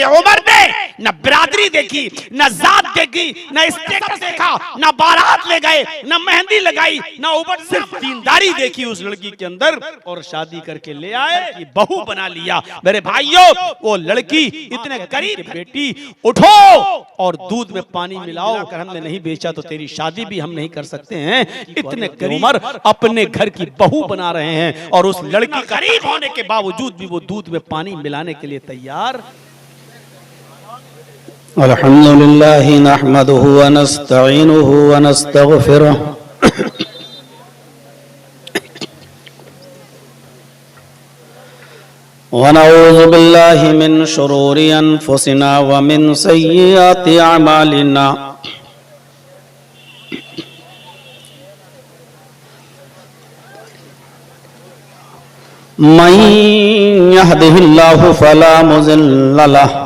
उमर ने न बिरादरी देखी, न जात देखी, न स्टेटस देखा, न बारात ले गए, न मेहंदी लगाई, न उमर, सिर्फ दीनदारी देखी उस लड़की के अंदर और शादी करके ले आए, ये बहू बना लिया। मेरे भाइयों, वो लड़की इतने करीब, बेटी उठो और दूध में पानी मिलाओ, अगर हमने नहीं बेचा तो तेरी शादी भी हम नहीं कर सकते हैं। इतने करीब उमर अपने घर की बहू बना रहे हैं और उस लड़की करीब होने के बावजूद भी वो दूध में पानी मिलाने के लिए तैयार। अल्हम्दुलिल्लाह नहमदुहु व नस्तईनुहु व नस्तगफिरुहु व नऊज़ु बिल्लाहि मिन शुरूरि अनफुसिना व मिन सय्यिआति अमालिना। मन यहदिहिल्लाहु फला मुज़िल्ल लहु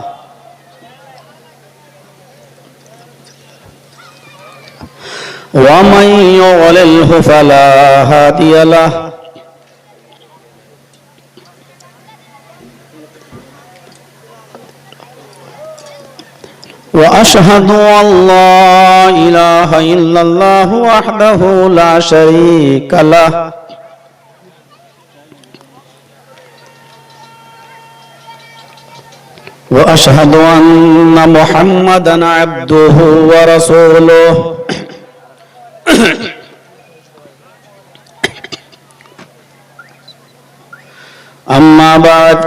व मन युज़लिल्हु फला हादिय लहु। व अशहदु अल्ला इलाहा इल्लल्लाहु वहदहु ला शरीक लहु व अशहदु अन्ना मुहम्मदन अब्दुहु व रसूलुहु। अम्मा बाद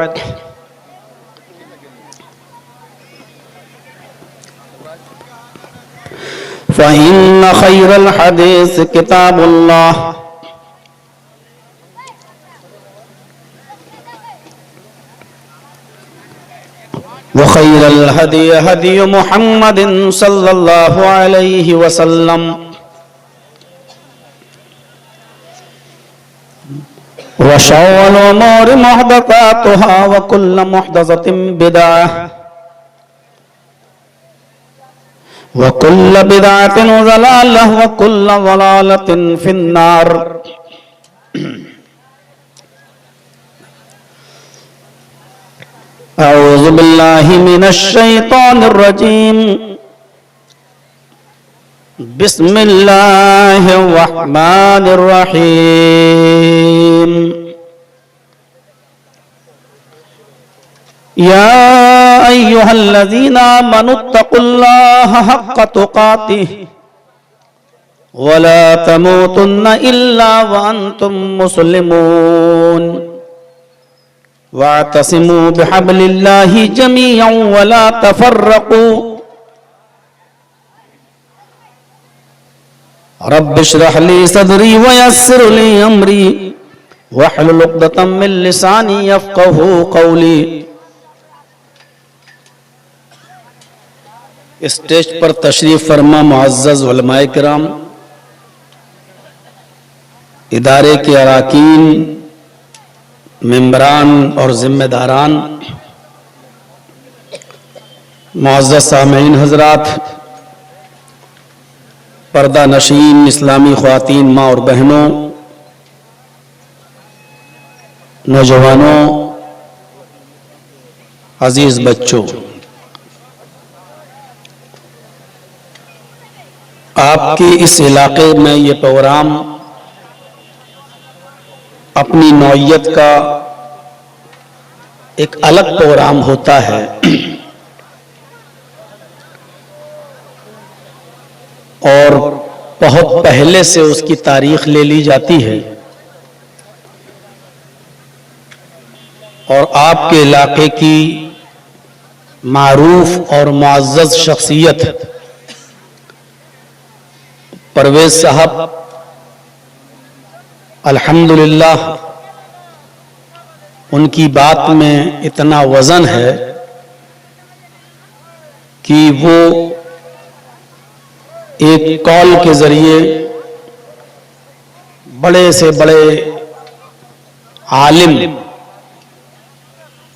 फ़इन्न खैरल हदीस किताबुल्लाह व खैरल हदी हदी मुहम्मदिन सल्लल्लाहु अलैहि वसल्लम व शर्रुल उमूरि मुहदसातुहा व कुल्लु मुहदसतिन बिदअह व कुल्लु बिदअतिन ज़लालह व कुल्लु ज़लालतिन फिन्नार। अऊज़ु बिल्लाहि मिनश शैतानिर रजीम। बिस्मिल्लाहिर रहमानिर रहीम। या अय्युहल्लज़ीना आमनुत्तक़ुल्लाहा हक़्क़ तुक़ातिहि व ला तमूतुन्ना इल्ला व अंतुम मुस्लिमून वातसिमू बिहब्लिल्लाहि जमीअन व ला तफ़र्रक़ू। रब्बिश्रह ली सदरी व यस्सिर ली अमरी वहलुल उक़दतम मिन लिसानी यफ़क़हू क़ौली। स्टेज पर तशरीफ फरमा मुअज़्ज़ज़ उलमाए किराम, इदारे के अराकीन, मेंबरान और जिम्मेदारान, मुअज़्ज़ज़ सामीईन हज़रात, पर्दा नशीन इस्लामी ख्वातीन माँ और बहनों, नौजवानों, अजीज बच्चों, आपके इस इलाके में ये प्रोग्राम अपनी नौइयत का एक अलग प्रोग्राम होता है और बहुत पहले से उसकी तारीख ले ली जाती है और आपके इलाके की मारूफ और मुअज़्ज़ज़ शख्सियत परवेज साहब अल्हम्दुलिल्लाह उनकी बात में इतना वज़न है कि वो एक कॉल के ज़रिए बड़े से बड़े आलिम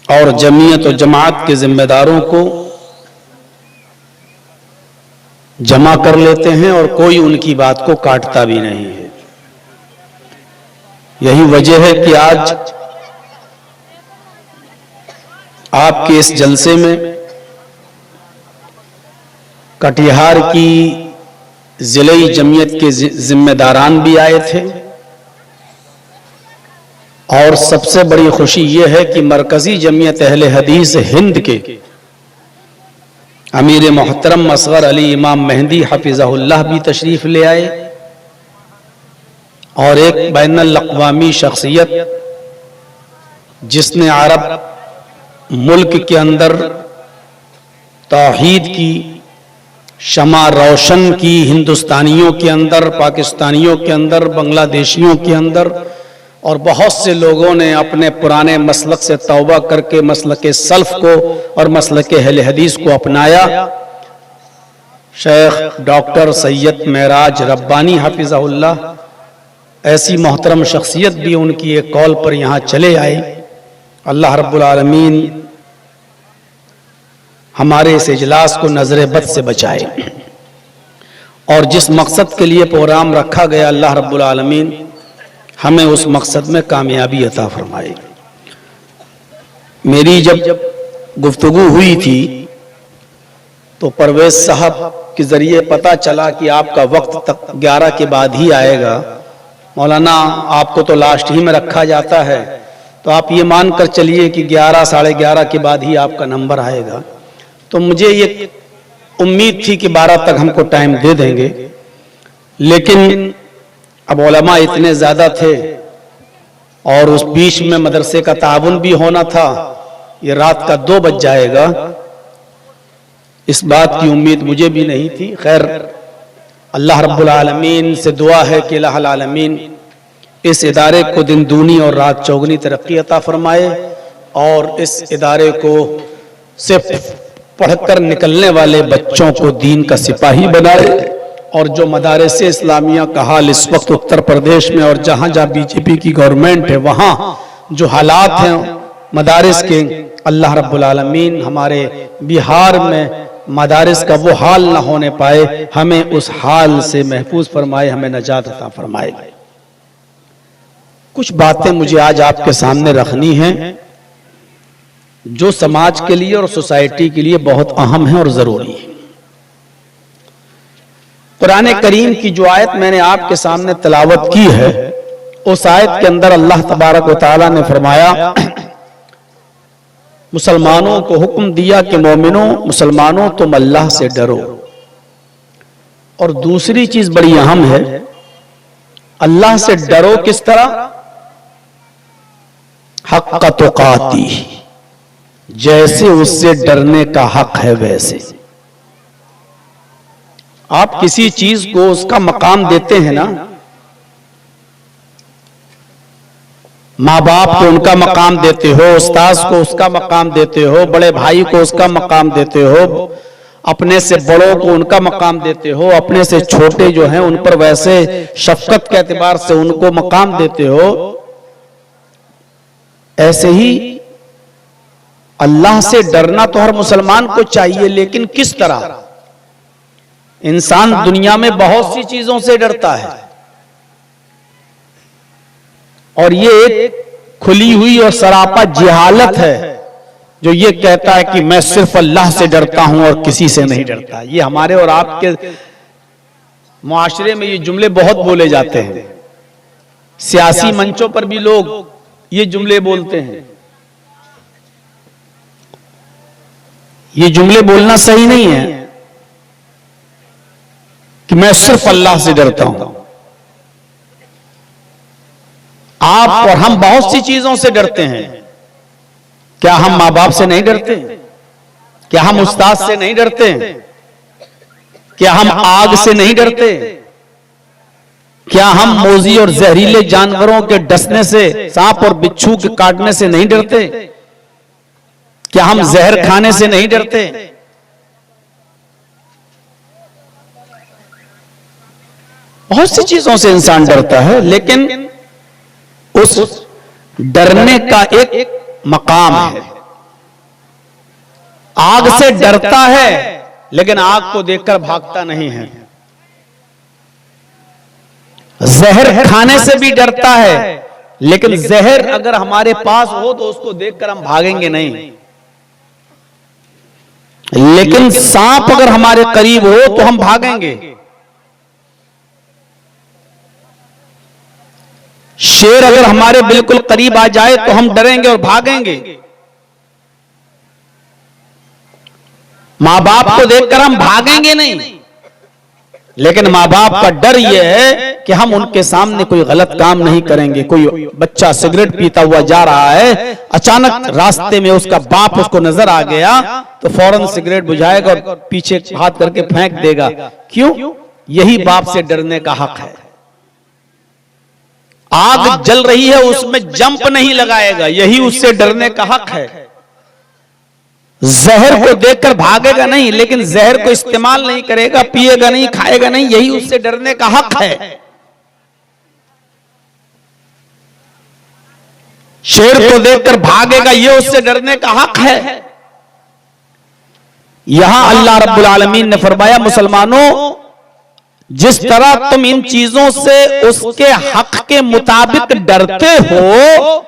और जमीयत और जमात के जिम्मेदारों को जमा कर लेते हैं और कोई उनकी बात को काटता भी नहीं है। यही वजह है कि आज आपके इस जलसे में कटिहार की जिले जमीयत के जिम्मेदारान भी आए थे और सबसे बड़ी खुशी यह है कि मरकजी जमीयत अहले हदीस हिंद के अमीर मोहतरम असगर अली इमाम मेहंदी हफिज़हुल्लाह भी तशरीफ ले आए और एक बैनुल अक़वामी शख्सियत जिसने अरब मुल्क के अंदर तौहीद की शमा रोशन की, हिंदुस्तानियों के अंदर, पाकिस्तानियों के अंदर, बांग्लादेशियों के अंदर, और बहुत से लोगों ने अपने पुराने मसलक से तौबा करके मसलक सल्फ को और मसलक अहले हदीस को अपनाया। शेख डॉक्टर सैयद मेराज रब्बानी हफिज़हुल्लाह ऐसी मोहतरम शख्सियत भी उनकी एक कॉल पर यहाँ चले आए। अल्लाह रब्बुल आलमीन हमारे इस इजलास को नजर बद से बचाए और जिस मकसद के लिए प्रोग्राम रखा गया अल्लाह रब्बुल आलमीन हमें उस मकसद में कामयाबी अता फरमाए। मेरी जब गुफ्तगू हुई थी तो परवेज साहब के जरिए पता चला कि आपका वक्त तक 11 के बाद ही आएगा। मौलाना आपको तो लास्ट ही में रखा जाता है, तो आप ये मान कर चलिए कि 11 साढ़े 11 के बाद ही आपका नंबर आएगा। तो मुझे ये उम्मीद थी कि 12 तक हमको टाइम दे देंगे, लेकिन अब उलमा इतने ज्यादा थे और उस बीच में मदरसे का ताउन भी होना था। ये रात का 2 बज जाएगा, इस बात की उम्मीद मुझे भी नहीं थी। खैर, अल्लाह रब्बुल आलमीन से दुआ है कि अल्लाह आलमीन इस इदारे को दिन दूनी और रात चौगनी तरक्की अता फरमाए और इस इदारे को सिर्फ पढ़कर निकलने वाले बच्चों को दीन का सिपाही बनाए। और जो मदारिस इस्लामिया का हाल इस वक्त उत्तर प्रदेश में और जहां जहां बीजेपी की गवर्नमेंट है वहां जो हालात हैं मदारिस के, अल्लाह रब्बुल आलमीन हमारे बिहार में मदारिस का वो हाल ना होने पाए, हमें उस हाल से महफूज फरमाए, हमें नजात अता फरमाए। कुछ बातें मुझे आज आपके सामने रखनी हैं जो समाज के लिए और सोसाइटी के लिए बहुत अहम है और जरूरी है। कुरान करीम की जो आयत मैंने आपके सामने तिलावत की है, उस आयत के अंदर अल्लाह तबारक व तआला ने फरमाया, मुसलमानों को हुक्म दिया कि मोमिनों, मुसलमानों तुम अल्लाह से डरो। और दूसरी चीज बड़ी अहम है, अल्लाह से डरो किस तरह? हक़्क़ तुक़ाती, जैसे उससे डरने का हक है वैसे। आप किसी चीज को उसका मकाम देते हैं ना, माँ बाप को उनका मकाम देते हो, उस्ताद को उसका मकाम देते हो, बड़े भाई को उसका मकाम देते हो, अपने से बड़ों को उनका मकाम देते हो, अपने से छोटे जो हैं उन पर वैसे शफकत के एतबार से उनको मकाम देते हो। ऐसे ही अल्लाह से डरना तो हर मुसलमान को चाहिए, लेकिन किस तरह? इंसान दुनिया में बहुत सी चीजों से डरता है और ये एक खुली हुई और सरापा जिहालत है जो ये कहता है कि मैं सिर्फ अल्लाह से डरता हूं और किसी से नहीं डरता। ये हमारे और आपके मुआशरे में ये जुमले बहुत बोले जाते हैं, सियासी मंचों पर भी लोग ये जुमले बोलते हैं। ये जुमले बोलना सही नहीं है कि मैं सिर्फ अल्लाह से डरता हूं। आप और हम बहुत सी चीजों से डरते हैं। क्या हम माँ बाप से नहीं डरते? क्या हम उस्ताद से नहीं डरते? क्या हम आग से नहीं डरते? क्या हम मोजी और जहरीले जानवरों के डसने से, सांप और बिच्छू के काटने से नहीं डरते? क्या हम जहर खाने से नहीं डरते? बहुत सी चीजों से इंसान डरता है, लेकिन उस डरने का एक मकाम है। आग से डरता है लेकिन आग को देखकर भागता नहीं है। जहर खाने से भी डरता है, लेकिन जहर अगर हमारे पास हो तो उसको देखकर हम भागेंगे नहीं। लेकिन सांप अगर हमारे करीब हो तो हम भागेंगे, शेर अगर हमारे बिल्कुल करीब आ जाए तो हम डरेंगे और भागेंगे। मां बाप को देखकर हम भागेंगे नहीं, लेकिन मां बाप का डर यह है कि हम उनके सामने कोई गलत काम नहीं करेंगे। कोई बच्चा सिगरेट पीता हुआ जा रहा है, अचानक रास्ते में उसका बाप उसको नजर आ गया तो फौरन सिगरेट बुझाएगा और पीछे हाथ करके फेंक देगा। क्यों? यही बाप से डरने का हक है। आग जल रही है, उसमें जंप नहीं लगाएगा, यही उससे डरने का हक है। जहर को देखकर भागेगा नहीं, लेकिन जहर को इस्तेमाल नहीं करेगा, पिएगा नहीं, खाएगा नहीं, यही उससे डरने का हक है। शेर को देखकर भागेगा, यह उससे डरने का हक है। यहां अल्लाह रब्बुल आलमीन ने फरमाया, मुसलमानों, जिस तरह तुम इन चीजों से उसके हक के मुताबिक डरते हो,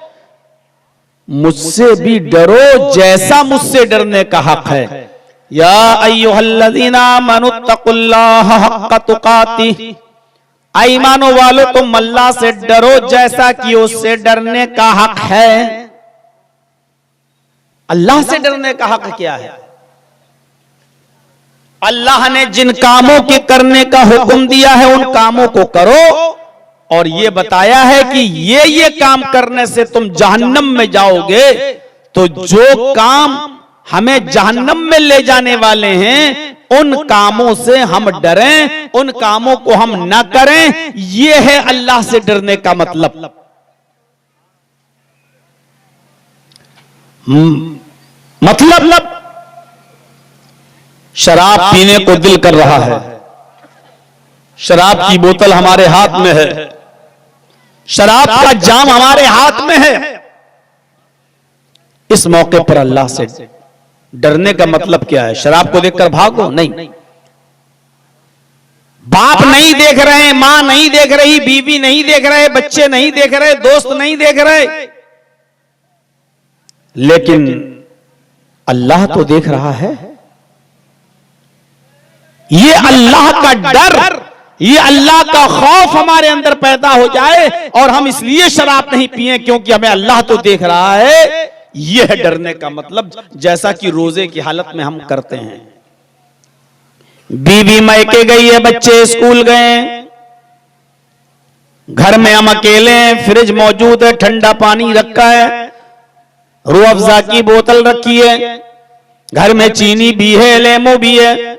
मुझसे भी डरो जैसा मुझसे डरने का हक है। या अय्युहल्लज़ीना आमनुत्तकुल्लाह हक्का तुकातिह, ईमानो वालों तुम अल्लाह से डरो जैसा कि उससे डरने का हक है। अल्लाह से डरने का हक क्या है? अल्लाह ने जिन कामों के करने का हुक्म दिया है उन कामों को करो, और ये बताया है कि ये काम करने से तुम जहन्नम में जाओगे। तो जो काम हमें जहन्नम में ले जाने वाले हैं उन कामों से हम डरें, उन कामों को हम ना करें, ये है अल्लाह से डरने का मतलब। मतलब शराब पीने को दिल कर रहा है, शराब की बोतल हमारे हाथ में है, शराब का जाम हमारे हाथ में है। इस मौके पर अल्लाह से डरने का मतलब क्या है? शराब को देखकर भागो? नहीं। बाप नहीं देख रहे, मां नहीं देख रही, बीवी नहीं देख रहे, बच्चे नहीं देख रहे, दोस्त नहीं देख रहे, लेकिन अल्लाह तो देख रहा है। ये अल्लाह का डर, ये अल्लाह का खौफ हमारे अंदर पैदा हो जाए और हम इसलिए शराब नहीं पिए क्योंकि हमें अल्लाह तो देख रहा है। यह है डरने का मतलब, जैसा कि रोजे की हालत में हम करते हैं। बीवी मैके गई है, बच्चे स्कूल गए, घर में हम अकेले हैं, फ्रिज मौजूद है, ठंडा पानी रखा है, रूह अफ़ज़ा की बोतल रखी है, घर में चीनी भी है, लेमो भी है,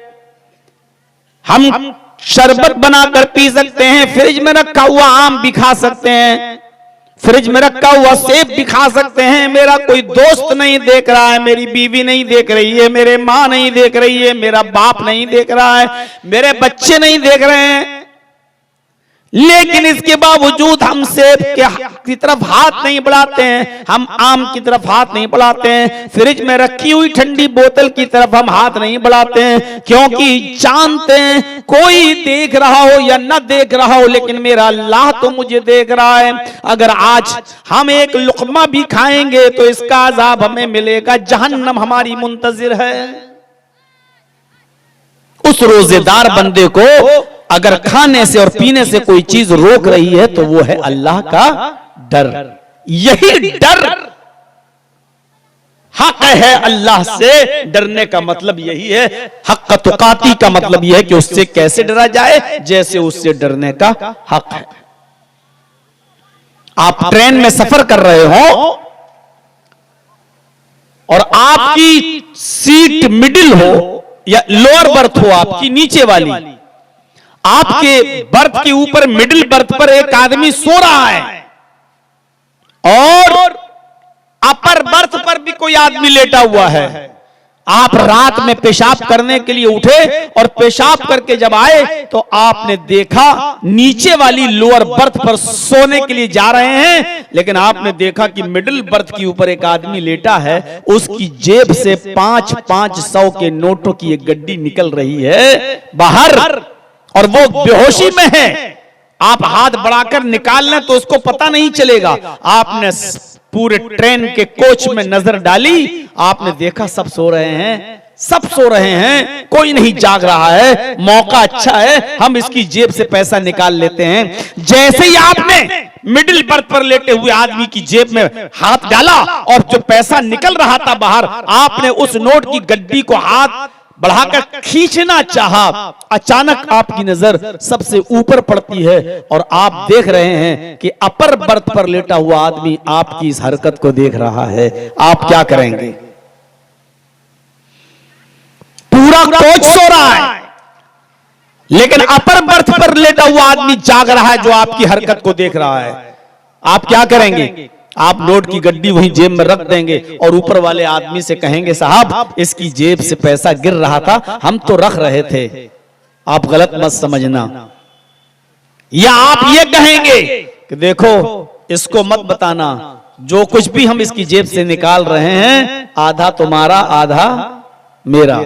हम शरबत बनाकर पी सकते हैं, फ्रिज में रखा हुआ आम भी खा सकते हैं, फ्रिज में रखा हुआ सेब भी खा सकते हैं। मेरा कोई दोस्त नहीं देख रहा है, मेरी बीवी नहीं देख रही है, मेरे माँ नहीं देख रही है, मेरा बाप नहीं देख रहा है, मेरे बच्चे नहीं देख रहे हैं, लेकिन इसके बावजूद हम सेब की तरफ हाथ नहीं बढ़ाते हैं, हम आम की तरफ हाथ नहीं बढ़ाते हैं, फ्रिज में रखी हुई ठंडी बोतल की तरफ हम हाथ नहीं बढ़ाते हैं, क्योंकि जानते हैं कोई देख रहा हो या न देख रहा हो, लेकिन मेरा अल्लाह तो मुझे देख रहा है। अगर आज हम एक लुक़मा भी खाएंगे तो इसका अज़ाब हमें मिलेगा, जहन्नम हमारी मुंतज़िर है। उस रोजेदार बंदे को अगर खाने से और पीने से कोई चीज रोक रही है तो वो है अल्लाह का डर। यही डर हक है, अल्लाह से डरने का मतलब यही है। हक तुकाती का मतलब यह है कि उससे कैसे डरा जाए, जैसे उससे डरने का हक है। आप ट्रेन में सफर कर रहे हो और आपकी सीट मिडिल हो या लोअर बर्थ हो, आपकी नीचे वाली, आपके बर्थ के ऊपर मिडिल बर्थ पर एक आदमी सो रहा है और अपर बर्थ पर भी कोई आदमी लेटा हुआ है। आप रात में पेशाब करने के लिए उठे और पेशाब करके जब आए तो आपने देखा नीचे वाली लोअर बर्थ पर सोने के लिए जा रहे हैं, लेकिन आपने देखा कि मिडिल बर्थ के ऊपर एक आदमी लेटा है, उसकी जेब से 500 के नोटों की एक गड्डी निकल रही है बाहर और वो बेहोशी में है। आप हाथ बढ़ाकर निकाल लें तो उसको पता नहीं चलेगा। आपने पूरे ट्रेन के कोच में नजर डाली, आपने देखा सब सो रहे हैं, सब सो रहे हैं, कोई नहीं जाग रहा है, मौका अच्छा है, हम इसकी जेब से पैसा निकाल लेते हैं। जैसे ही आपने मिडिल बर्थ पर लेटे हुए आदमी की जेब में हाथ डाला और जो पैसा निकल रहा था बाहर, आपने उस नोट की गड्डी को हाथ बढ़ाकर खींचना चाहा, अचानक आपकी नजर सबसे ऊपर पड़ती है और आप देख रहे हैं कि अपर बर्थ पर लेटा हुआ आदमी आपकी इस हरकत को देख रहा है। आप क्या करेंगे? पूरा कोच सो रहा है, लेकिन अपर बर्थ पर लेटा हुआ आदमी जाग रहा है जो आपकी हरकत को देख रहा है। आप क्या करेंगे? आप नोट की गड्डी वहीं जेब में रख देंगे और ऊपर वाले आदमी से कहेंगे, साहब इसकी जेब से पैसा गिर रहा था, हम तो रख रहे थे, आप गलत मत समझना। या आप ये कहेंगे कि देखो इसको मत बताना, जो कुछ भी हम इसकी जेब से निकाल रहे हैं आधा तुम्हारा आधा मेरा।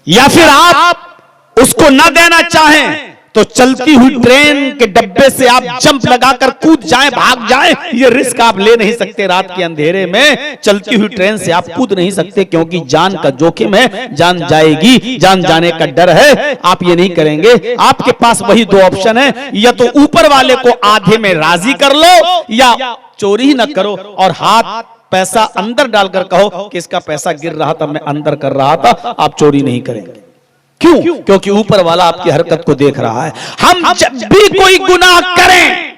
या फिर आप उसको न देना चाहें तो चलती हुई ट्रेन के डब्बे से आप जंप लगाकर कूद जाएं, भाग जाएं, ये रिस्क आप ले नहीं सकते। रात के अंधेरे में चलती हुई ट्रेन से आप कूद नहीं सकते क्योंकि जान का जोखिम है, जान जाएगी, जान जाने का डर है। आप ये नहीं करेंगे। आपके पास वही दो ऑप्शन है, या तो ऊपर वाले को आधे में राजी कर लो या चोरी ही न करो और हाथ पैसा अंदर डालकर कहो कि इसका पैसा गिर रहा था, मैं अंदर कर रहा था। आप चोरी नहीं करेंगे। क्यों? क्योंकि ऊपर वाला आपकी हरकत को देख रहा है। हम जब भी कोई गुनाह करें,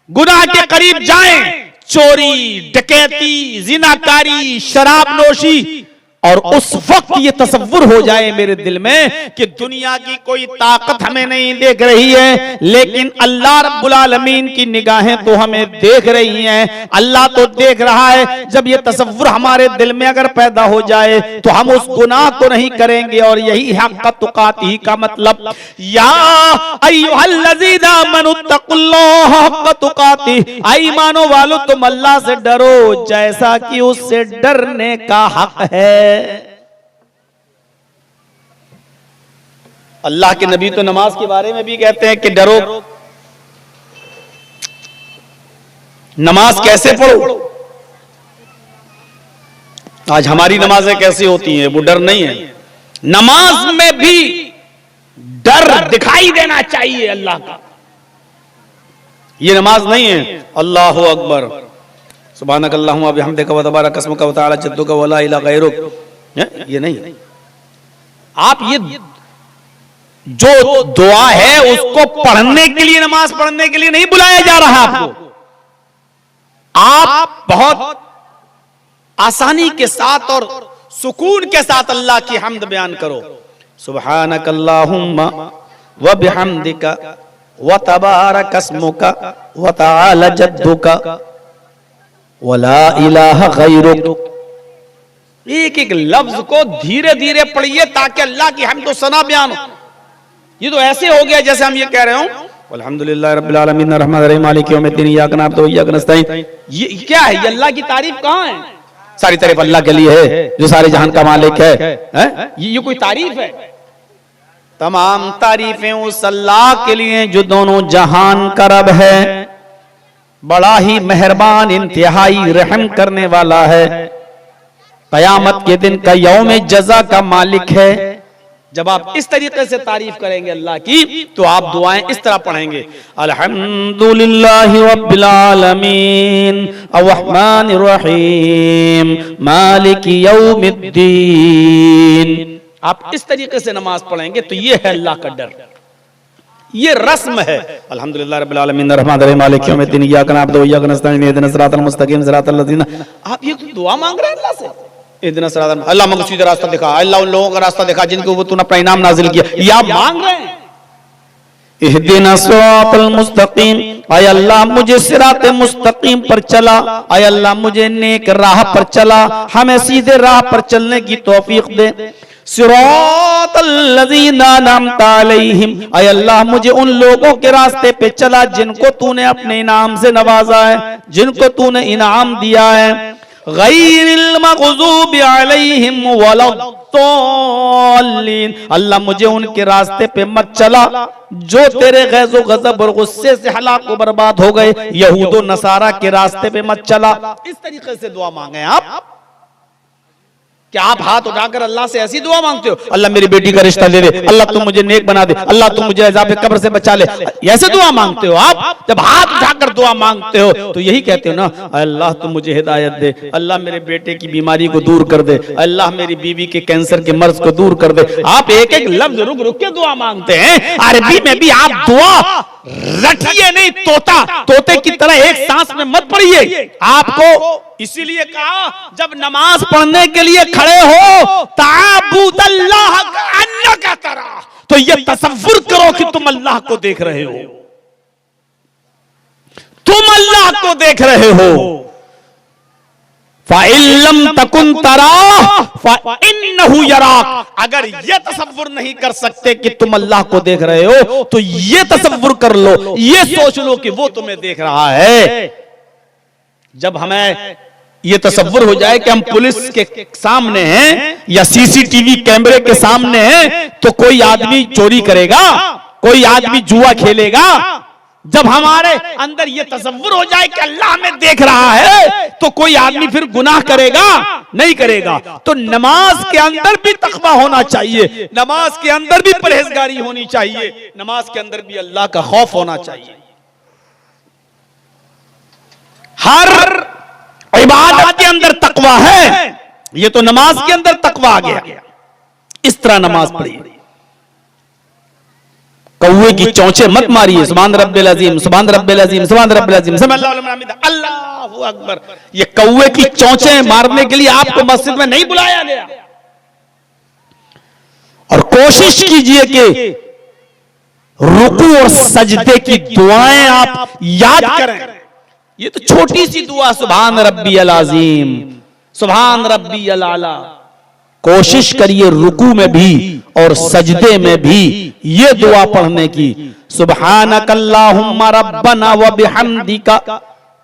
गुनाह के करीब जाएं, चोरी, डकैती, जिनाकारी, शराब नोशी, और उस वक्त ये तसव्वुर हो जाए मेरे दिल में कि दुनिया की कोई ताकत हमें नहीं देख रही है, लेकिन अल्लाह रब्बुल आलमीन की निगाहें तो हमें देख रही हैं, अल्लाह तो देख रहा है। जब ये तसव्वुर हमारे दिल में अगर पैदा हो जाए तो हम उस गुनाह को नहीं करेंगे। और यही हक़ तुक़ातिही का मतलब, या अय्युहल्लज़ीना आमनुत्तक़ुल्लाह हक़्क़ तुक़ातिही, ऐ ईमानो वालो तुम अल्लाह से डरो जैसा कि उससे डरने का हक है। अल्लाह के नबी तो नमाज के बारे में भी कहते हैं कि डरो। नमाज कैसे पढ़ो? आज हमारी नमाजें कैसी होती हैं? वो डर नहीं है। नमाज में भी डर दिखाई देना चाहिए अल्लाह का। ये नमाज नहीं है अल्लाहु अकबर सुब्हानक अल्लाहुम्मा व बिहम्दिका व तबारक अस्मुका व तआला जद्दुका व ला इलाहा गैरुक, ये नहीं। आप ये जो दुआ है उसको पढ़ने के लिए, नमाज पढ़ने के लिए नहीं बुलाया जा रहा आपको। आप बहुत आसानी के साथ और सुकून के साथ अल्लाह की हम्द बयान करो। सुब्हानक अल्लाहुम्मा व बिहम्दिका व तबारक अस्मुका व तआला जद्दुका व ला इलाहा गैरुक। एक एक लफ्ज को धीरे धीरे पढ़िए ताकि अल्लाह की हम्द व सना बयान हो। ये तो ऐसे हो गया जैसे हम ये कह रहे हो अल्हम्दुलिल्लाह रब्बिल आलमीन अर्रहमानिर रहीम मालिकि यौमिद्दीन इय्याका नअबुदु व इय्याका नस्तईन। ये क्या है? ये अल्लाह की तारीफ कहाँ है? सारी तारीफ अल्लाह के लिए है जो सारे जहान का मालिक है। ये कोई तारीफ है? तमाम तारीफें उस अल्लाह के लिए जो दोनों जहान का रब है, बड़ा ही मेहरबान, इंतहाई रहम करने वाला है, कयामत के दिन का यौम जज़ा का मालिक है। जब आप इस तरीके से तारीफ करेंगे अल्लाह की तो आप दुआएं इस तरह पढ़ेंगे, अल्हम्दुलिल्लाहि रब्बिल आलमीन अर्रहमानिर रहीम मालिकि यौमिद्दीन। आप इस तरीके से नमाज पढ़ेंगे तो ये है अल्लाह का डर, ये रस्म है। अल्हम्दुलिल्लाह रब्बिल आलमीन अर्रहमानिर रहीम मालिकि यौमिद्दीन इय्याका नअबुदु व इय्याका नस्तईन इहदिनस सिरातल मुस्तकीम सिरातल लज़ीना। आप ये दुआ मांग रहे हैं अल्लाह से, अल्लाह मुझे सीधा रास्ता दिखा, अल्लाह उन लोगों का रास्ता दिखा जिनको वो तूने अपना इनाम नाजिल किया, ये आप मांग रहे हैं। इहदिनस सिरातल मुस्तकीम, आय अल्लाह मुझे सिरात मुस्तकीम पर चला, आय अल्लाह मुझे नेक राह पर चला, हमें सीधे राह पर चलने की तौफीक दे। सिरातल लज़ीना अनअमता अलैहिम, आय अल्लाह मुझे उन लोगों के रास्ते पे चला जिनको तूने अपने इनाम से नवाजा है, जिनको तूने इनाम दिया है। गैरिल मग़ज़ूबि अलैहिम वलद्दाल्लीन, अल्लाह मुझे उनके रास्ते पे मत चला जो तेरे गैज़ो गज़ब और गुस्से से हलाक व बर्बाद हो गए, यहूद व नसारा के रास्ते पे मत चला। इस तरीके से दुआ मांगे आप क्या आप हाथ उठाकर अल्लाह से ऐसी दुआ मांगते हो, अल्लाह मेरी बेटी का रिश्ता दे दे, अल्लाह तुम मुझे नेक बना दे, अल्लाह तुम मुझे अज़ाब कब्र से बचा ले, ऐसे दुआ मांगते हो आप? जब हाथ उठाकर दुआ मांगते हो तो यही कहते हो ना, अल्लाह तुम मुझे हिदायत दे, अल्लाह मेरे बेटे की बीमारी को दूर कर दे, अल्लाह मेरी बीवी के कैंसर के मर्ज को दूर कर दे। आप एक एक लफ्ज रुक रुक के दुआ मांगते हैं। अरबी में भी आप दुआ रटिए नहीं, तोते की तरह एक सांस में मत पढ़िए। आपको इसीलिए कहा जब नमाज पढ़ने के लिए खड़े हो, ताबुदल्लाह का तरह, तो ये तसव्वुर करो कि तुम अल्लाह को देख रहे हो, तुम अल्लाह को देख रहे हो। फ़इल्लम तकुन तराह फ़इन्नहु यराक। अगर ये तसव्वुर नहीं कर सकते कि तुम अल्लाह को देख रहे हो, तो ये तसव्वुर कर लो, ये सोच लो कि वो तुम्हें देख रहा है। जब हमें ये तसव्वुर हो जाए कि हम पुलिस के सामने हैं या सीसीटीवी कैमरे के सामने हैं, तो कोई आदमी चोरी करेगा, कोई आदमी जुआ खेलेगा। जब हमारे अंदर ये तसव्वुर हो जाए कि अल्लाह हमें देख रहा है, तो कोई आदमी फिर गुनाह करेगा नहीं करेगा। तो नमाज के अंदर भी तकवा होना चाहिए, नमाज के अंदर भी परहेजगारी होनी चाहिए, नमाज के अंदर भी अल्लाह का खौफ होना चाहिए। हर इबादत के अंदर तकवा है, ये तो नमाज के अंदर तकवा आ गया। इस तरह नमाज पढ़िए। कौवे की चौंचे मत मारिए, सुभान रब्बिल अज़ीम, सुभान रब्बिल अज़ीम, सुभान रब्बिल अज़ीम, अल्लाहु अकबर। ये कौवे की चौंचे मारने के लिए आपको मस्जिद में नहीं बुलाया गया। और कोशिश कीजिए कि रुकू और सजदे की दुआएं आप याद करें। ये तो छोटी सी दुआ, सुभान रब्बियल अज़ीम, सुभान रब्बियल आला। कोशिश करिए रुकू में भी और सजदे में भी ये दुआ पढ़ने की, सुब्हानकल्लाहुम्मा रब्बना व बिहम्दिका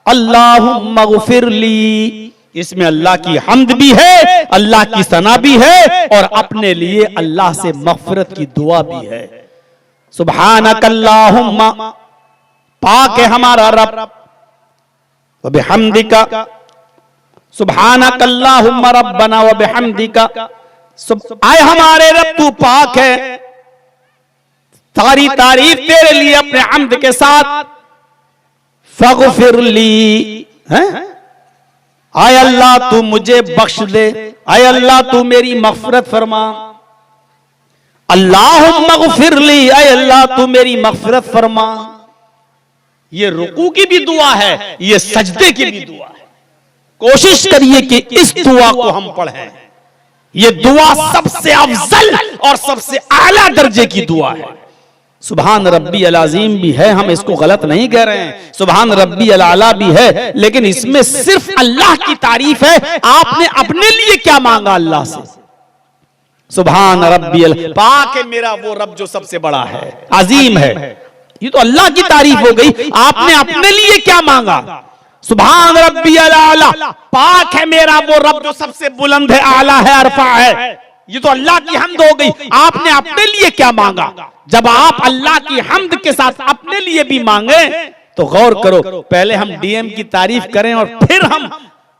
अल्लाहुम्मा ग़फ़िरली। इसमें अल्लाह की हम्द भी है, अल्लाह की सना भी है, और अपने लिए अल्लाह से मग़फ़िरत की दुआ भी है। सुब्हानकल्लाहुम्मा, पाक है हमारा रब, व बिहम्दिका, सुब्हानकल्लाहुम्मा रब्बना व बिहम्दिका, आए हमारे रब तू पाक है, सारी तारीफ तेरे लिए अपने हम्द के साथ। फ़ग़फ़िरली, आए अल्लाह तू मुझे बख्श दे, आए अल्लाह तू मेरी मग़फ़िरत फरमा। अल्लाहुम्मा ग़फ़िरली, आए अल्लाह तू मेरी मग़फ़िरत फरमा। ये रुकू की भी दुआ है, ये सजदे की भी दुआ है। कोशिश करिए कि इस दुआ को हम पढ़ें। ये दुआ सबसे अफजल और सबसे आला दर्जे की दुआ है। सुभान रब्बियल अज़ीम भी है, हम इसको गलत नहीं कह रहे हैं, सुभान रब्बियल आला भी है, लेकिन इसमें सिर्फ अल्लाह की तारीफ है। आपने अपने लिए क्या मांगा अल्लाह से? सुभान रब्बियल, पाक है मेरा वो रब जो सबसे बड़ा है, अजीम है। ये तो अल्लाह की तारीफ हो गई। आपने अपने लिए क्या मांगा? सुभान रब्बियल आला, पाक है मेरा वो रब जो सबसे बुलंद है, आला है, अरफा है। ये तो अल्लाह की हम्द हो गई। आपने अपने लिए क्या मांगा? जब आप अल्लाह की हम्द के साथ अपने लिए भी मांगे तो गौर करो, पहले हम डीएम की तारीफ करें और फिर हम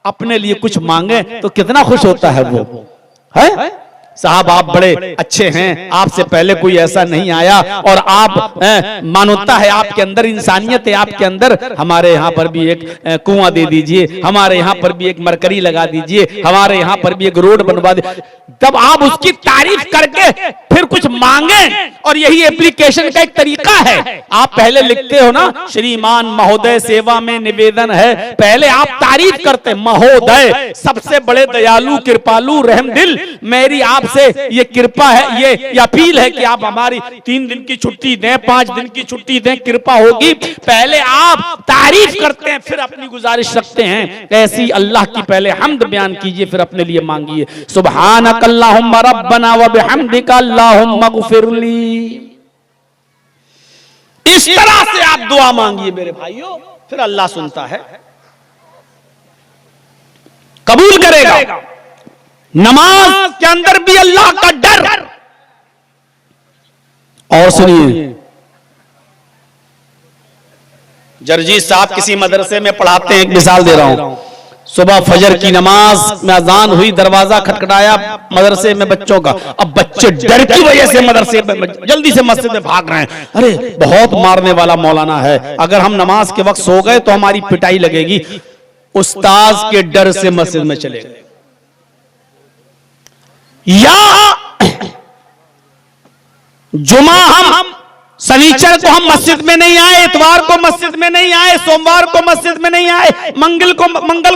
अपने लिए कुछ मांगे तो कितना खुश होता है वो, है? साहब आप बड़े अच्छे हैं, आपसे पहले कोई ऐसा नहीं आया, और आप मानवता है आपके अंदर, इंसानियत है आपके अंदर। हमारे यहाँ पर भी एक कुआं दे दीजिए, हमारे यहाँ पर भी एक मरकरी लगा दीजिए, हमारे यहाँ पर भी एक रोड बनवा दीजिए। तब आप उसकी तारीफ करके फिर कुछ मांगे, और यही एप्लीकेशन का एक तरीका है। आप पहले लिखते हो ना, श्रीमान महोदय सेवा में निवेदन है, पहले आप तारीफ करते, महोदय सबसे बड़े दयालु कृपालु रहमदिल, मेरी आपसे ये कृपा है, ये अपील है कि आप हमारी 3 दिन की छुट्टी दें, 5 दिन की छुट्टी दें, कृपा होगी। पहले आप तारीफ करते हैं, फिर अपनी गुजारिश रखते हैं। ऐसी अल्लाह की पहले हम्द बयान कीजिए, फिर अपने लिए मांगिए। सुब्हानकल्लाहुम्मा रब्बना व बिहम्दिका अल्लाहुम्मा ग़फ़िरली। इस तरह से आप दुआ मांगिए मेरे भाइयों, फिर अल्लाह सुनता है, कबूल करेगा। नमाज के अंदर भी अल्लाह का डर। और सुनिए, जरजीत साहब किसी मदरसे में पढ़ाते हैं, एक मिसाल दे रहा हूं। सुबह फजर की नमाज में अजान हुई, दरवाजा खटखटाया मदरसे में बच्चों का। अब बच्चे डर की वजह से मदरसे में जल्दी से मस्जिद में भाग रहे हैं। अरे बहुत मारने वाला मौलाना है, अगर हम नमाज के वक्त सो गए तो हमारी पिटाई लगेगी। उस्ताज के डर से मस्जिद में चले गए। या जुमा हम शनिचर को हम मस्जिद में नहीं आए, इतवार को मस्जिद में नहीं आए, सोमवार को मस्जिद में नहीं आए, मंगल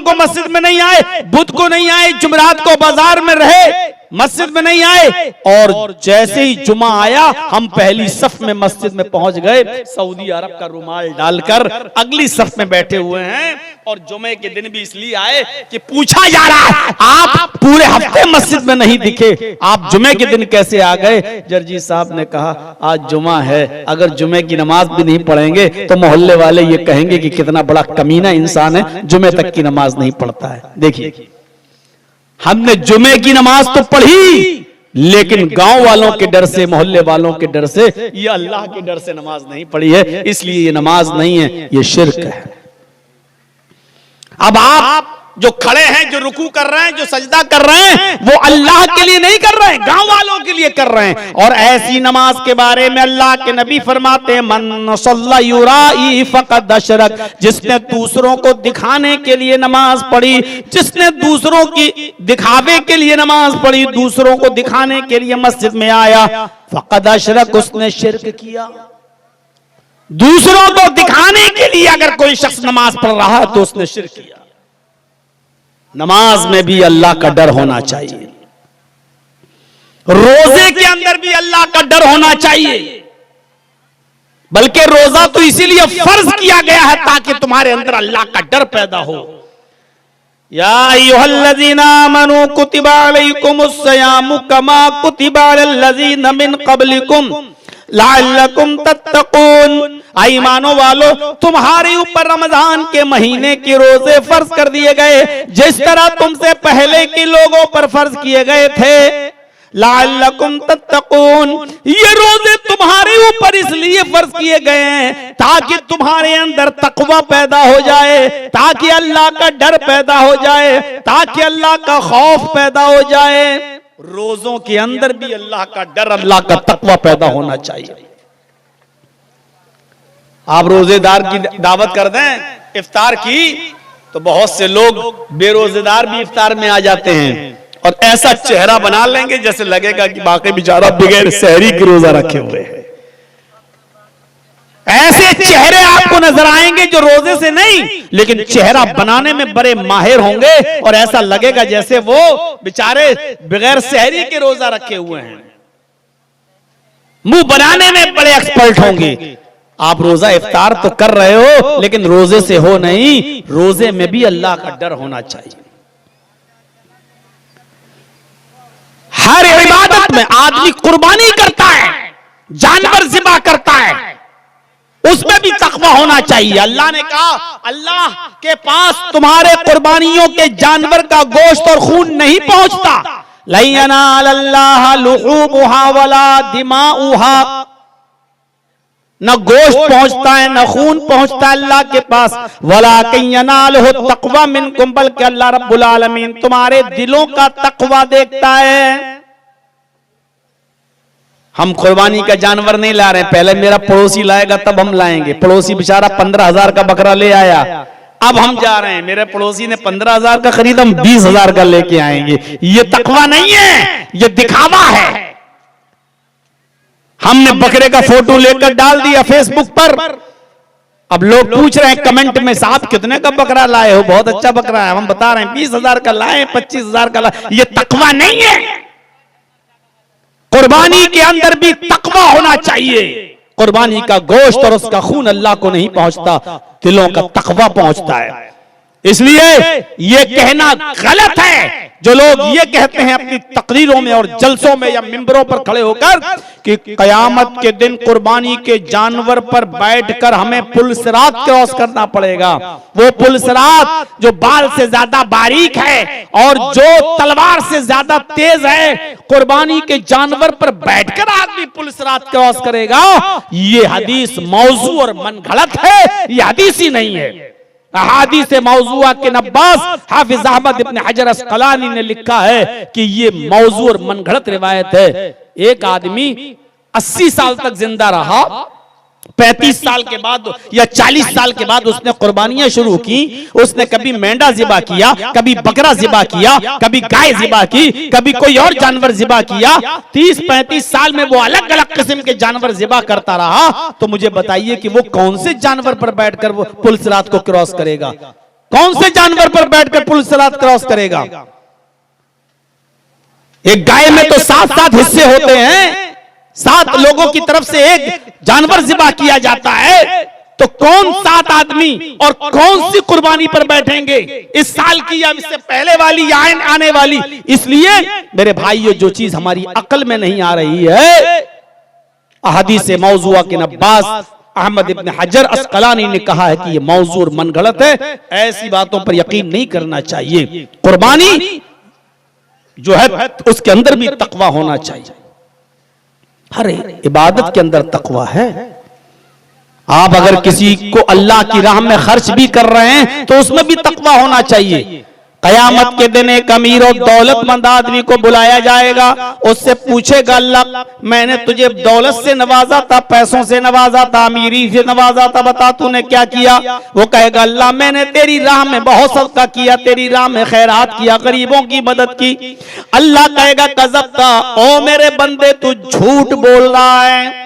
को मस्जिद में नहीं आए, बुध को नहीं आए, जुमेरात को बाजार में रहे, मस्जिद में नहीं आए, और जैसे ही जुमा आया हम पहली सफ में मस्जिद में पहुंच गए, सऊदी अरब का रुमाल डालकर अगली सफ में बैठे हुए हैं। और जुमे के दिन भी इसलिए आए कि पूछा जा रहा है आप पूरे हफ्ते मस्जिद में नहीं दिखे, आप जुमे के दिन कैसे आ गए? जर्जी साहब ने कहा आज जुमा है, अगर जुमे की नमाज भी नहीं पढ़ेंगे तो मोहल्ले वाले ये कहेंगे कि कितना बड़ा कमीना इंसान है, जुमे तक की नमाज नहीं पढ़ता है। देखिए हमने जुमे की नमाज तो पढ़ी, लेकिन गांव वालों के डर से, मोहल्ले वालों के डर से, ये अल्लाह के डर से नमाज नहीं पढ़ी है, इसलिए ये नमाज नहीं है, ये शिर्क है। अब आप जो खड़े हैं, जो रुकू कर रहे हैं, जो सजदा कर रहे हैं, वो अल्लाह के लिए नहीं कर रहे हैं, गांव वालों के लिए कर रहे हैं। और ऐसी नमाज के बारे में अल्लाह के नबी फरमाते हैं मन सल्ला युराई फक़द अशरक, जिसने दूसरों को दिखाने के लिए नमाज पढ़ी, जिसने दूसरों की दिखावे के लिए नमाज पढ़ी, दूसरों को दिखाने के लिए मस्जिद में आया, फक़द अशरक, उसने शिर्क किया। दूसरों को दिखाने के लिए अगर कोई शख्स नमाज पढ़ रहा है तो उसने शिर्क किया। नमाज में भी अल्लाह का डर होना चाहिए, रोजे के अंदर भी अल्लाह का डर होना चाहिए, बल्कि रोजा तो इसीलिए फर्ज किया गया है ताकि तुम्हारे अंदर अल्लाह का डर पैदा हो। या अय्युहल्लज़ीना आमनू कुतिबा अलैकुमुस्सियामु कमा कुतिबा अलल्लज़ीना मिन क़ब्लिकुम लअल्लकुम तत्तकून। ईमानो वालो, तुम्हारे ऊपर रमजान के महीने के रोजे फर्ज कर दिए गए जिस तरह तुमसे पहले के लोगों पर फर्ज किए गए थे। लअल्लकुम तत्तकून, ये रोजे तुम्हारे ऊपर इसलिए फर्ज किए गए हैं ताकि तुम्हारे अंदर तकवा पैदा हो जाए, ताकि अल्लाह का डर पैदा हो जाए, ताकि अल्लाह का खौफ पैदा हो जाए। रोजों के अंदर भी अल्लाह का डर, अल्लाह का तकवा पैदा होना चाहिए। आप रोजेदार की दावत कर दें इफ्तार की तो बहुत से लोग बेरोजेदार भी इफ्तार में आ जाते हैं और ऐसा चेहरा बना लेंगे जैसे लगेगा कि बाकी बेचारा बगैर सहरी के रोजा रखे हुए हैं। ऐसे चेहरे आपको नजर आएंगे जो रोजे से नहीं, लेकिन चेहरा बनाने में बड़े माहिर होंगे और ऐसा लगेगा जैसे वो बेचारे बगैर सहरी के रोजा रखे हुए हैं। मुंह बनाने में बड़े एक्सपर्ट होंगे। आप रोजा इफ्तार तो कर रहे हो लेकिन रोजे से हो नहीं, रोजे में भी अल्लाह का डर होना चाहिए। हर इबादत में आदमी कुर्बानी करता है, जानवर ज़िबा करता है, उसमें भी तकवा होना चाहिए। अल्लाह ने कहा अल्लाह के पास तुम्हारे कुर्बानियों के जानवर का गोश्त और खून नहीं पहुंचता। लन यनालल्लाह लुहूमुहा वला दिमाउहा, न गोश्त पहुंचता है न खून पहुंचता है अल्लाह के पास। वलाकिन यनालहु तक़वा मिनकुम, बल्कि अल्लाह रब्बुल आलमीन तुम्हारे दिलों का तकवा देखता है। हम कुर्बानी का जानवर नहीं ला रहे हैं, पहले मेरा पड़ोसी लाएगा तब हम लाएंगे। पड़ोसी बेचारा 15,000 का बकरा ले आया, अब हम जा रहे हैं, मेरे पड़ोसी ने 15,000 का खरीदा, हम 20,000 का लेके आएंगे। ये तकवा नहीं है, ये दिखावा है। हमने बकरे का फोटो लेकर डाल दिया फेसबुक पर, अब लोग पूछ रहे हैं कमेंट में साहब कितने का बकरा लाए हो, बहुत अच्छा बकरा है। हम बता रहे हैं 20,000 का लाए, 25,000 का लाए। ये तकवा नहीं है। कुर्बानी के अंदर भी तकवा होना चाहिए। कुर्बानी का गोश्त और उसका खून अल्लाह को नहीं पहुंचता, दिलों का तकवा पहुंचता है। इसलिए ये कहना गलत है जो लोग ये कहते हैं अपनी तकरीरों में और जलसों में या मिंबरों पर खड़े होकर कि कयामत के दिन कुर्बानी के जानवर पर बैठकर हमें पुल सिरात क्रॉस करना पड़ेगा। वो पुल सिरात जो बाल से ज्यादा बारीक है और जो तलवार से ज्यादा तेज है, कुर्बानी के जानवर पर बैठकर आदमी पुल सिरात क्रॉस करेगा। ये हदीस मौजू और मन गलत है, ये हदीस ही नहीं है। अहादीस मौजूआ के नब्बास हाफिज अहमद इब्न हजर अस्कलानी ने लिखा है कि ये मौजू और मनगढ़ंत रिवायत है। एक आदमी 80 साल तक जिंदा रहा, 35 साल के बाद या 40 साल के बाद उसने कुर्बानियां शुरू की। उसने कभी मेंढा ज़िबा किया, कभी बकरा ज़िबा किया, कभी गाय ज़िबा की, कभी कोई और जानवर ज़िबा किया। 30-35 साल में वो अलग अलग किस्म के जानवर ज़िबा करता रहा। तो मुझे बताइए कि वो कौन से जानवर पर बैठकर वो पुल सिरात को क्रॉस करेगा? कौन से जानवर पर बैठकर पुल सिरात क्रॉस करेगा? एक गाय में तो 7-7 हिस्से होते हैं, 7 लोगों की तरफ से एक जानवर ज़िबा किया जाता है। तो कौन 7 आदमी और कौन सी कुर्बानी पर बैठेंगे? इस साल की या इससे पहले वाली या आने वाली? इसलिए मेरे भाइयों, जो चीज हमारी अकल में नहीं आ रही है, अहादीस मौजूआ के नब्बास अहमद इब्न हजर अस्कलानी ने कहा है कि ये मौजू और मनगढ़ंत है। ऐसी बातों पर यकीन नहीं करना चाहिए। कुर्बानी जो है उसके अंदर भी तकवा होना चाहिए। हर इबादत के अंदर तकवा है। आप अगर किसी को अल्लाह की राह में खर्च भी कर रहे हैं तो उसमें भी तकवा होना चाहिए। कयामत के दिन एक अमीर और दौलतमंद आदमी को बुलाया जाएगा, उससे पूछेगा, अल्लाह मैंने तुझे दौलत से नवाजा था, पैसों से नवाजा था, अमीरी से नवाजा था, बता तूने क्या किया? वो कहेगा, अल्लाह मैंने तेरी राह में बहुत सदका किया, तेरी राह में खैरात किया, गरीबों की मदद की। अल्लाह कहेगा, कज़ब्ता, ओ मेरे बंदे तू झूठ बोल रहा है,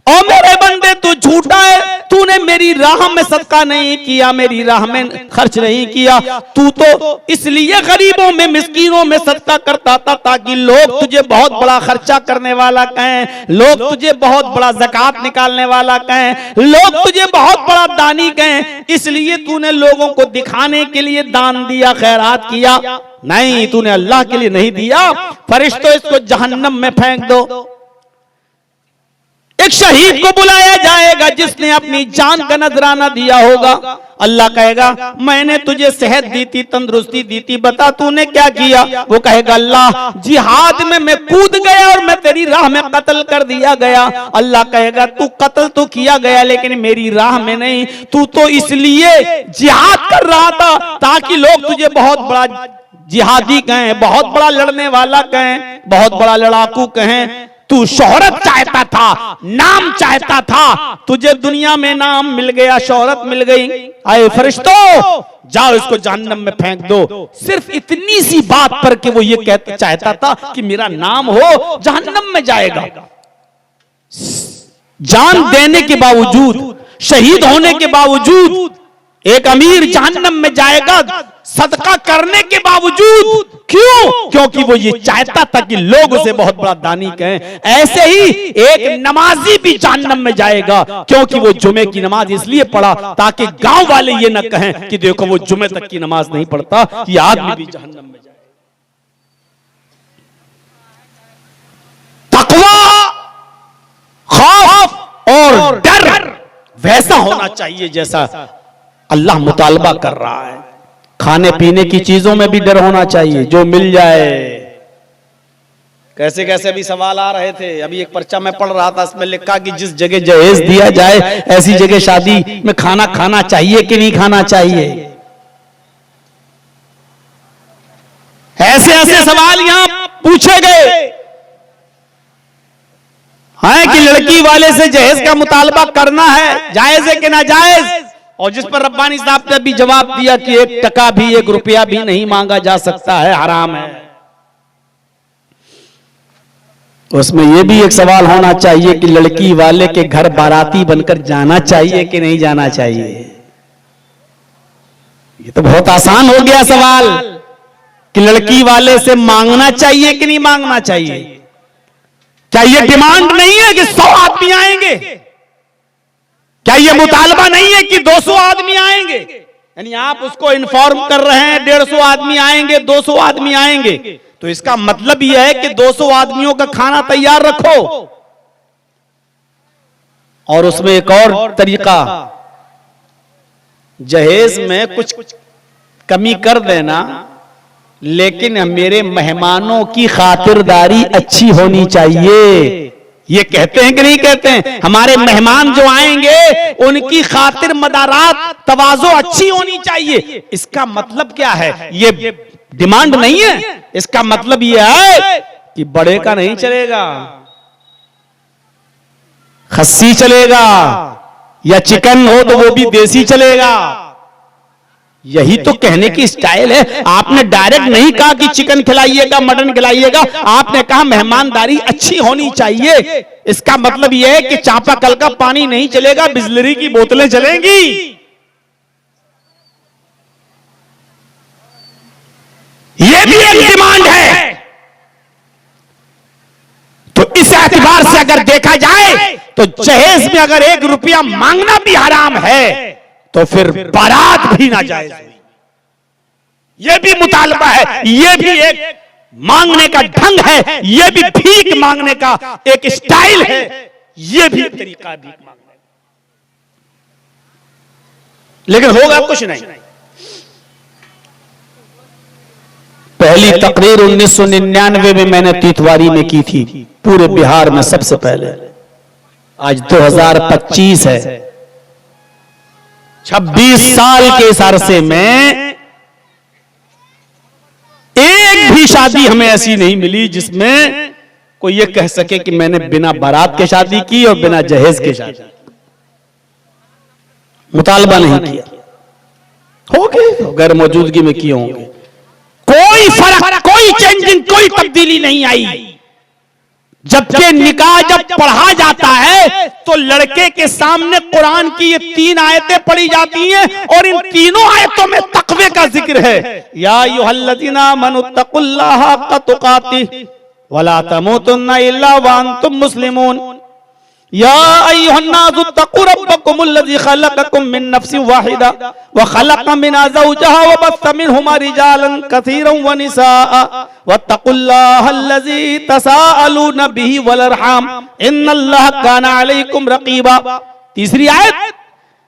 ओ मेरे बंदे तू झूठा है, तूने मेरी राह में सदका नहीं किया, मेरी राह में खर्च नहीं किया। तू तो इसलिए गरीबों में, मिस्कीनों में सदका करता था ताकि लोग तुझे बहुत बड़ा खर्चा करने वाला कहें, लोग तुझे बहुत बड़ा ज़कात निकालने वाला कहें, लोग तुझे बहुत बड़ा दानी कहें। इसलिए तूने लोगों को दिखाने के लिए दान दिया, खैरात किया। नहीं, तूने अल्लाह के लिए नहीं दिया। फरिश्तों, इसको जहन्नम में फेंक दो। एक शहीद को बुलाया जाएगा जिसने अपनी जान का नजराना दिया होगा। अल्लाह कहेगा, मैंने तुझे सेहत दी थी, तंदुरुस्ती दी थी, बता तूने क्या किया? वो कहेगा, अल्लाह जिहाद में मैं कूद गया और मैं तेरी राह में कत्ल कर दिया गया। अल्लाह कहेगा, तू कत्ल तो किया गया लेकिन मेरी राह में नहीं। तू तो इसलिए जिहाद कर रहा था ताकि लोग तुझे बहुत बड़ा जिहादी कहें, बहुत बड़ा लड़ने वाला कहें, बहुत बड़ा लड़ाकू कहें। तू शोहरत चाहता था, नाम चाहता था, तुझे दुनिया में नाम मिल गया, शोहरत मिल गई। आए फरिश्तों, जाओ इसको जहन्नम में फेंक दो। सिर्फ इतनी सी बात पर कि वो ये कहता चाहता था कि मेरा नाम हो, जहन्नम में जाएगा। जान देने के बावजूद, शहीद होने के बावजूद एक अमीर जहन्नम में जाएगा, सदका करने के बावजूद। क्यों? क्योंकि वो ये चाहता था कि लोग उसे बहुत बड़ा दानी कहें। ऐसे ही एक नमाजी भी जहन्नम में जाएगा क्योंकि वो जुमे की नमाज इसलिए पढ़ा ताकि गांव वाले ये न कहें कि देखो वो जुमे तक की नमाज नहीं पढ़ता, ये आदमी भी जहन्नम में जाएगा। तकवा, खौफ और डर वैसा होना चाहिए जैसा अल्लाह मुतालबा कर रहा है। खाने पीने की चीजों में भी डर होना चाहिए, जो मिल जाए। कैसे कैसे भी सवाल आ रहे थे। अभी एक पर्चा मैं पढ़ रहा था, इसमें लिखा कि जिस जगह जहेज दिया जाए ऐसी जगह शादी में खाना खाना चाहिए कि नहीं खाना चाहिए। ऐसे ऐसे सवाल यहां पूछे गए हैं कि लड़की वाले से जहेज का मुतालबा करना है, जायज है कि नाजायज? और जिस पर रब्बानी साहब ने भी जवाब दिया कि 1 टका भी, 1 रुपया भी नहीं मांगा जा सकता है, हराम है। उसमें यह भी एक सवाल होना चाहिए कि लड़की वाले के घर बाराती बनकर जाना चाहिए कि नहीं जाना चाहिए। ये तो बहुत आसान हो गया सवाल कि लड़की वाले से मांगना चाहिए कि नहीं मांगना चाहिए। क्या ये डिमांड नहीं है कि 100 आदमी आएंगे? क्या ये मुतालबा नहीं है कि 200 आदमी आएंगे? यानी आप उसको इन्फॉर्म कर रहे हैं 150 आदमी आएंगे, 200 आदमी आएंगे, तो इसका मतलब यह है कि 200 आदमियों का खाना तैयार रखो। और उसमें एक और तरीका, जहेज में कुछ कमी कर देना, लेकिन मेरे मेहमानों की खातिरदारी अच्छी होनी चाहिए। ये कहते हैं कि नहीं कहते हैं? हमारे मेहमान जो आएंगे उनकी खातिर मदारात तवाज़ो अच्छी होनी चाहिए। इसका मतलब क्या है? ये डिमांड नहीं है, इसका मतलब ये है कि बड़े का नहीं चलेगा, खस्सी चलेगा, या चिकन हो तो वो भी देसी चलेगा। यही तो कहने की स्टाइल है। आपने डायरेक्ट नहीं कहा कि चिकन खिलाइएगा, मटन खिलाइएगा, आपने कहा मेहमानदारी अच्छी होनी चाहिए। इसका मतलब यह है कि चापाकल का पानी नहीं चलेगा, बिस्लरी की बोतलें चलेंगी। यह भी एक डिमांड है। तो इस एतबार से अगर देखा जाए तो जहेज में अगर 1 रुपया मांगना भी हराम है तो फिर बारात भी नाजायज हुई। यह भी मुतालबा है, यह भी एक मांगने का ढंग है, यह भी भीख मांगने का एक स्टाइल है, यह भी एक तरीका है भीख मांगने का। लेकिन होगा कुछ नहीं। पहली तकरीर 1999 में मैंने तीतवारी में की थी, पूरे बिहार में सबसे पहले। आज 2025 है। 26 साल के इस अरसे में एक भी शादी हमें ऐसी नहीं मिली जिसमें कोई ये कह सके कि मैंने बिना बारात के शादी की और बिना जहेज के शादी। मुतालबा नहीं किया, हो गए गैर मौजूदगी में किए होंगे। कोई फर्क, कोई चेंजिंग, कोई तब्दीली नहीं आई। जबकि निकाह जब पढ़ा जाता है तो लड़के के सामने कुरान की ये 3 आयतें पढ़ी जाती हैं और इन तीनों आयतों में तक़वे का जिक्र है। या अय्युहल्लज़ीना आमनुत्तक़ुल्लाह हक़्क़ तुक़ातिह वला तमूतुन्ना इल्ला व अंतुम मुस्लिमून। या अय्युहन्नासुत्तक़ू रब्बकुमुल्लज़ी ख़लक़कुम मिन नफ़्सिन वाहिदा व ख़लक़ मिन्हा ज़ौजहा व बस्स मिनहुमा रिजालन कसीरन व निसाअ वत्तक़ुल्लाहल्लज़ी तसाअलून बिही वल अरहाम इन्नल्लाह काना अलैकुम रक़ीबा। तीसरी आयत,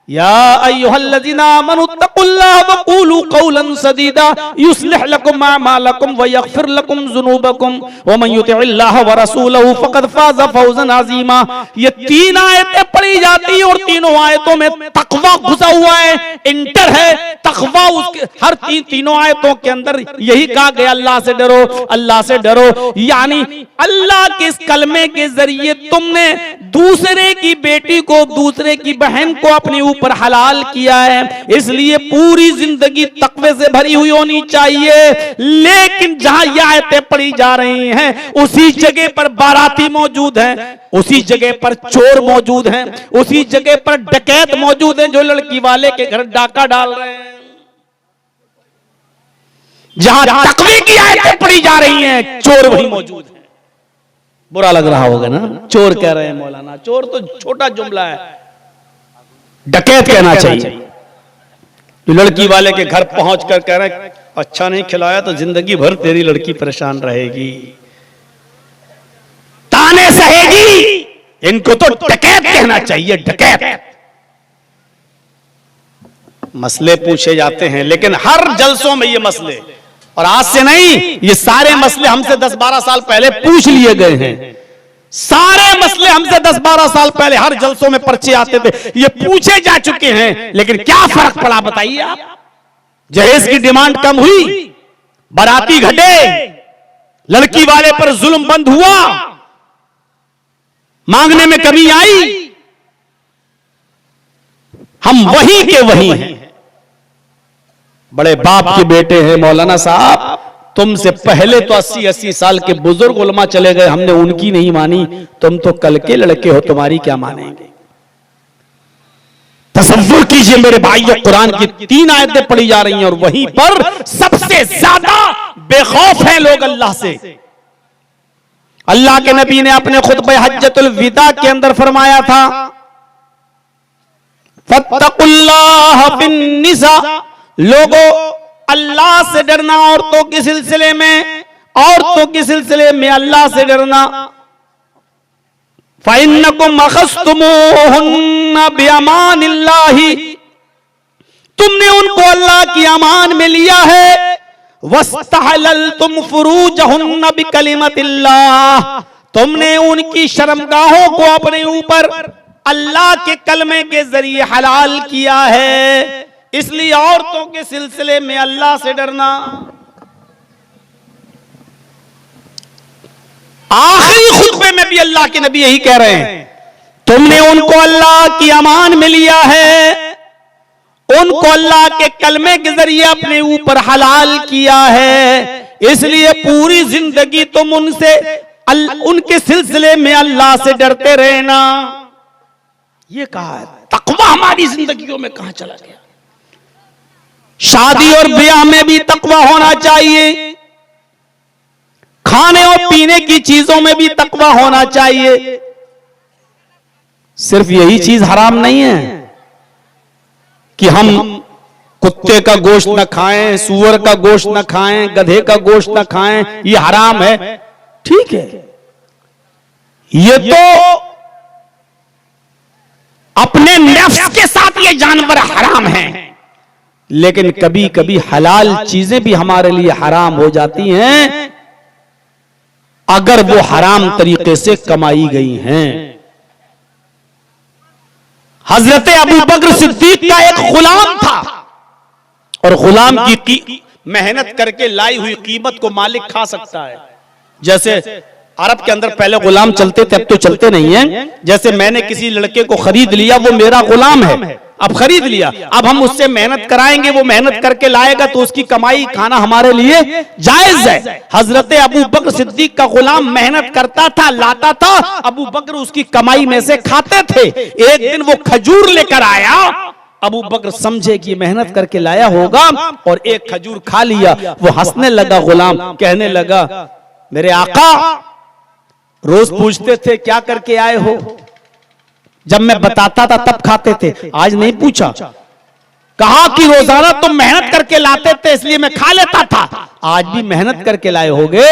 या अय्युहल्लज़ीना आमनुत्तक़ुल्लाह व क़ूलू क़ौलन सदीदा युस्लिह लकुम अअमालकुम व यग़फ़िर लकुम ज़ुनूबकुम व मन युतिइल्लाह व रसूलहु फ़क़द फ़ाज़ फ़ौज़न अज़ीमा। ये 3 आयतें पढ़ी जाती हैं और तीनों आयतों में तक़वा घुसा हुआ है, इंटर है तक़वा। उसके हर तीनों आयतों के अंदर यही कहा गया, अल्लाह से डरो, अल्लाह से डरो। यानी अल्लाह के इस कलमे के जरिए तुमने दूसरे की बेटी को, दूसरे की बहन को अपनी ऊपर हलाल किया है, इसलिए पूरी जिंदगी तक़वे से भरी हुई होनी चाहिए। लेकिन जहां ये आयतें पढ़ी जा रही हैं उसी जगह पर बाराती मौजूद हैं, उसी जगह पर चोर मौजूद हैं, उसी जगह पर डकैत मौजूद हैं जो लड़की वाले के घर डाका डाल रहे हैं। जहां तक़वे की आयतें पढ़ी जा रही हैं चोर वहीं मौजूद हैं। बुरा लग रहा होगा ना, चोर कह रहे हैं मौलाना। चोर तो छोटा जुमला है, डकैत कहना चाहिए। तो लड़की वाले के घर पहुंच कर कह रहे हैं अच्छा नहीं खिलाया तो जिंदगी भर तेरी लड़की परेशान रहेगी, ताने सहेगी। इनको तो डकैत कहना चाहिए, डकैत। मसले पूछे जाते हैं लेकिन हर जलसों में ये मसले, और आज से नहीं, ये सारे मसले हमसे 10-12 साल पहले पूछ लिए गए हैं। सारे मसले हमसे 10-12 साल पहले हर जलसों में पर्चे आते थे, ये पूछे जा चुके हैं। लेकिन क्या फर्क पड़ा बताइए आप? जहेज की डिमांड कम हुई, बाराती घटे, लड़की वाले पर जुल्म बंद हुआ, मांगने में कमी आई। हम वही के वही हैं। बड़े बाप के बेटे हैं मौलाना साहब। तुमसे पहले तो 80-80 साल के बुजुर्ग उलमा चले गए, हमने उनकी नहीं मानी, तुम तो कल के लड़के हो, तुम्हारी क्या मानेंगे? तसव्वुर कीजिए मेरे भाइयों, कुरान की 3 आयतें पढ़ी जा रही हैं और वहीं पर सबसे ज्यादा बेखौफ हैं लोग अल्लाह से। अल्लाह के नबी ने अपने खुतबे हज्जतुल विदा के अंदर फरमाया था, फत्तकुल्लाह बिन्निसा, लोगों अल्लाह से डरना औरतों के सिलसिले में, औरतों के सिलसिले में अल्लाह से डरना। फ़इन्नकुम अख़ज़्तुमूहुन्ना बिअमानिल्लाहि, तुमने उनको अल्लाह की अमान में लिया है। वस्तहलल्तुम फ़ुरूजहुन्ना बिकलिमतिल्लाह, तुमने उनकी शर्मगाहों को अपने ऊपर अल्लाह के कलमे के जरिए हलाल किया है, इसलिए औरतों के सिलसिले में अल्लाह से डरना। आखिरी खुतबे में भी अल्लाह के नबी यही कह रहे हैं, तुमने उनको अल्लाह की अमान में लिया है, उनको अल्लाह के कलमे के जरिए अपने ऊपर हलाल किया है, इसलिए पूरी जिंदगी तुम उनसे उनके सिलसिले में अल्लाह से डरते रहना। ये कहा है। तकवा हमारी जिंदगियों में कहां चला गया? शादी और ब्याह में भी तकवा होना चाहिए, खाने और पीने की चीजों में भी तकवा होना चाहिए। सिर्फ यही चीज हराम नहीं है कि हम कुत्ते का गोश्त न खाएं, सूअर का गोश्त न खाएं, गधे का गोश्त न खाएं, ये हराम है, ठीक है। ये तो अपने नफ्स के साथ ये जानवर हराम हैं, लेकिन कभी कभी हलाल चीजें भी हमारे लिए हराम हो जाती हैं अगर वो हराम तरीके से कमाई गई हैं। हजरत अबू बकर सिद्दीक का एक गुलाम था और गुलाम की मेहनत करके लाई हुई कीमत को मालिक खा सकता है। जैसे अरब के अंदर पहले गुलाम चलते थे, अब तो चलते नहीं हैं। जैसे मैंने किसी लड़के को खरीद लिया, वो मेरा गुलाम है, अब खरीद लिया, अब हम उससे मेहनत कराएंगे, वो मेहनत करके लाएगा तो उसकी कमाई खाना हमारे लिए जायज है। हजरत अबू बकर सिद्दीक का गुलाम मेहनत करता था, लाता था, अबू बकर उसकी कमाई में से खाते थे। एक दिन वो खजूर लेकर आया, अबू बकर समझे कि मेहनत करके लाया होगा और एक खजूर खा लिया। वो हंसने लगा, गुलाम कहने लगा, मेरे आका रोज पूछते थे क्या करके आए हो, जब मैं बताता था तब खाते थे, आज नहीं पूछा। कहा कि रोजाना तुम मेहनत करके लाते थे इसलिए मैं खा लेता था, आज भी मेहनत करके लाए होगे?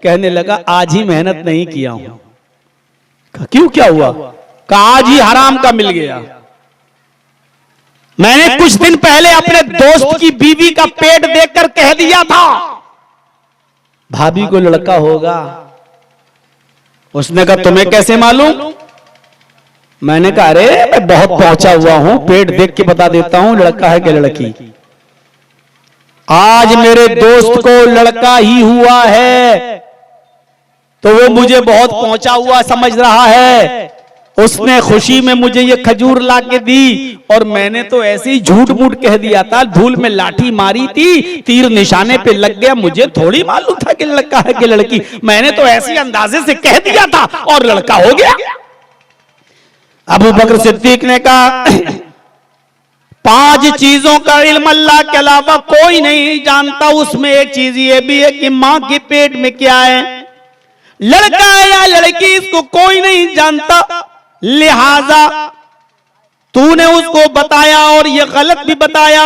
कहने लगा आज ही मेहनत नहीं किया हूं। क्यों, क्या हुआ? कहा आज ही हराम का मिल गया। मैंने कुछ दिन पहले अपने दोस्त की बीवी का पेट देखकर कह दिया था भाभी को लड़का होगा। उसने कहा तुम्हें कैसे मालूम? मैंने कहा अरे मैं बहुत पहुंचा हुआ हूं, पेट देख के बता देता हूं लड़का है कि लड़की। आज मेरे दोस्त को लड़का ही हुआ है तो वो मुझे बहुत पहुंचा हुआ समझ रहा है। उसने खुशी में मुझे ये खजूर ला के दी और मैंने तो ऐसे ही झूठ मूठ कह दिया था, धूल में लाठी मारी थी, तीर निशाने पे लग गया, मुझे थोड़ी मालूम था कि लड़का है कि लड़की। मैंने तो ऐसे अंदाजे से कह दिया था और लड़का हो गया। अबू बकर सिद्दीक ने कहा 5 चीजों का इल्म अल्लाह के अलावा कोई नहीं जानता, उसमें एक चीज ये भी है कि मां के पेट में क्या है, लड़का है या लड़की, इसको कोई नहीं जानता। लिहाजा तूने उसको बताया और ये गलत भी बताया,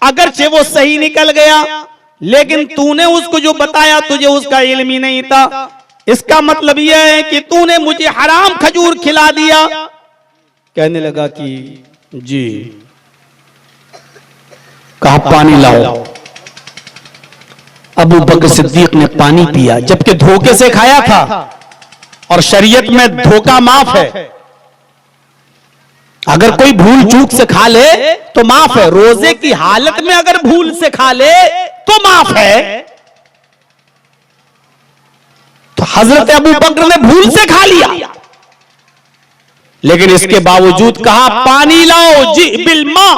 अगरचे वो सही निकल गया, लेकिन तूने उसको जो बताया तुझे उसका इल्म ही नहीं था। इसका मतलब यह है कि तूने मुझे हराम खजूर खिला दिया। कहने लगा कि जी। कहा पानी लाओ। अबू बकर सिद्दीक ने पानी पिया, जबकि धोखे से खाया था और शरीयत में धोखा माफ है। अगर कोई भूल चूक से खा ले तो माफ है, रोजे की हालत में अगर भूल से खा ले तो माफ है। तो हजरत अबू बकर ने भूल से खा लिया, लेकिन इसके बावजूद कहा पानी लाओ। जी बिल्मा,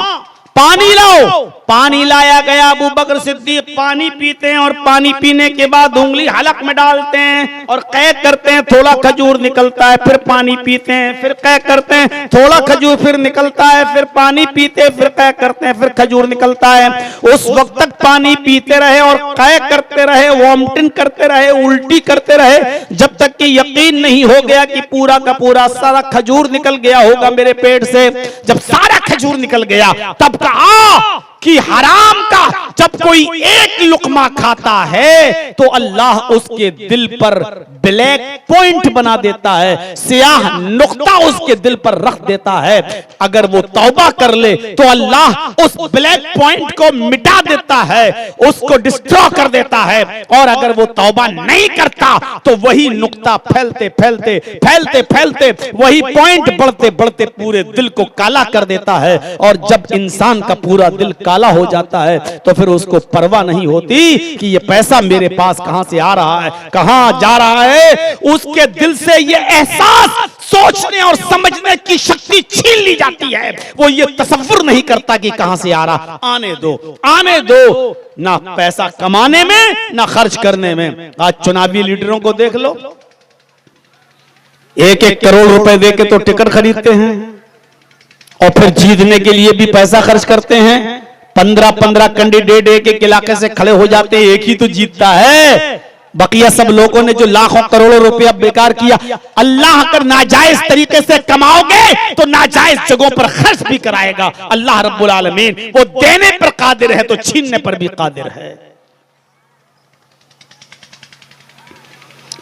पानी लाओ। पानी लाया गया। अबू बकर सिद्दीक पानी पीते हैं और पानी पीने के बाद उंगली हलक में डालते हैं और कैद करते हैं, थोड़ा खजूर निकलता है, फिर पानी पीते हैं, फिर कैद करते हैं, थोड़ा खजूर फिर निकलता है, फिर पानी पीते हैं, फिर कैद करते हैं, फिर खजूर निकलता है। उस वक्त तक पानी पीते रहे और कैद करते रहे, वॉमिटिंग करते रहे, उल्टी करते रहे, जब तक कि यकीन नहीं हो गया कि पूरा का पूरा सारा खजूर निकल गया होगा मेरे पेट से। जब सारा खजूर निकल गया तब कहा कि हराम का जब कोई एक लुकमा खाता है तो अल्लाह उसके दिल पर ब्लैक पॉइंट बना देता है, स्याह नुक्ता उसके दिल पर रख देता है। अगर वो तौबा कर ले तो अल्लाह उस ब्लैक पॉइंट को मिटा देता है, उसको डिस्ट्रॉ कर देता है। और अगर वो तौबा नहीं करता तो वही नुक्ता फैलते फैलते फैलते फैलते वही पॉइंट बढ़ते बढ़ते पूरे दिल को काला कर देता है। और जब इंसान का पूरा दिल काला हो जाता है तो फिर उसको परवाह नहीं होती कि ये पैसा मेरे पास कहां से आ रहा है, कहां जा रहा है। उसके दिल से ये एहसास, सोचने और समझने की शक्ति छीन ली जाती है। वो ये तसव्वुर नहीं करता कि कहां से आ रहा, आने दो, आने दो। ना पैसा कमाने में ना खर्च करने में। आज चुनावी लीडरों को देख लो, 1-1 करोड़ रुपए देके तो टिकट खरीदते हैं और फिर जीतने के लिए भी पैसा खर्च करते हैं। 15-15 कैंडिडेट एक इलाके से खड़े हो जाते हैं, एक ही तो जीतता है। बकिया सब लोगों ने जो लाखों करोड़ों रुपया बेकार किया। अल्लाह अगर नाजायज तरीके से कमाओगे तो नाजायज जगहों पर खर्च भी कराएगा। अल्लाह रब्बुल आलमीन वो देने पर कादिर है तो छीनने पर भी कादिर है।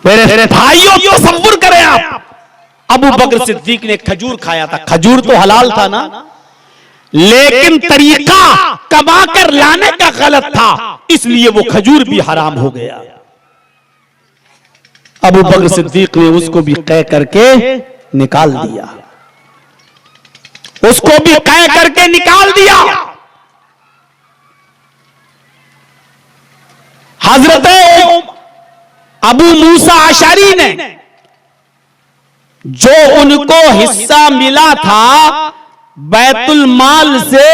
मेरे भाइयों, तसव्वुर करें आप, अबू बकर सिद्दीक ने खजूर खाया था। खजूर तो हलाल था ना, लेकिन तरीका कमा कर लाने का गलत था, इसलिए वो खजूर भी हराम हो गया। अबू बकर सिद्दीक ने उसको भी कह करके निकाल दिया, उसको भी कह करके निकाल दिया। हजरत अबू मूसा अशरी ने जो उनको हिस्सा मिला था बैतुल माल से,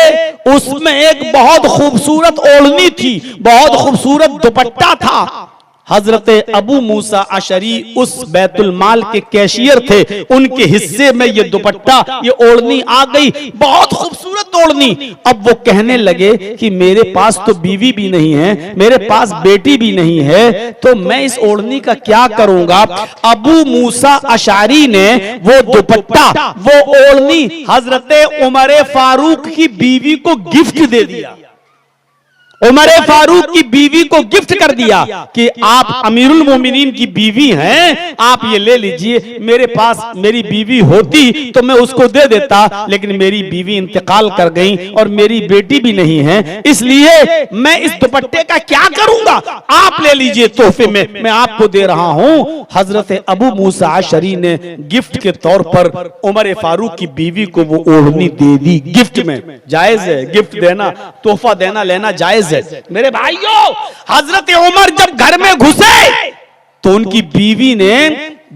उसमें एक बहुत खूबसूरत ओढ़नी थी, बहुत खूबसूरत दुपट्टा था। हजरत अबू मूसा अशरी उस बैतुल माल के कैशियर थे, उनके हिस्से में ये दुपट्टा, ये ओढ़नी आ गई, बहुत खूबसूरत ओढ़नी। अब वो कहने लगे कि मेरे पास तो बीवी भी नहीं है, मेरे पास बेटी भी नहीं है, तो मैं इस ओढ़नी का क्या करूंगा। अबू मूसा अशरी ने वो दुपट्टा, वो ओढ़नी हजरत उमर फारूक की बीवी को गिफ्ट दे दिया। उमर फारूक की बीवी को गिफ्ट कर दिया कि आप अमीरुल मोमिनीन की बीवी हैं, आप ये ले लीजिए। मेरे पास मेरी बीवी होती तो मैं उसको दे देता, लेकिन मेरी बीवी इंतकाल कर गई और मेरी बेटी भी नहीं है, इसलिए मैं इस दुपट्टे का क्या करूंगा, आप ले लीजिए तोहफे में, मैं आपको दे रहा हूं। हजरत अबू मूसा अशरी ने गिफ्ट के तौर पर उमर फारूक की बीवी को वो ओढ़नी दे दी गिफ्ट में। जायज है गिफ्ट देना, तोहफा देना लेना जायज है। मेरे भाइयों, हजरत उमर जब घर में घुसे तो उनकी बीवी ने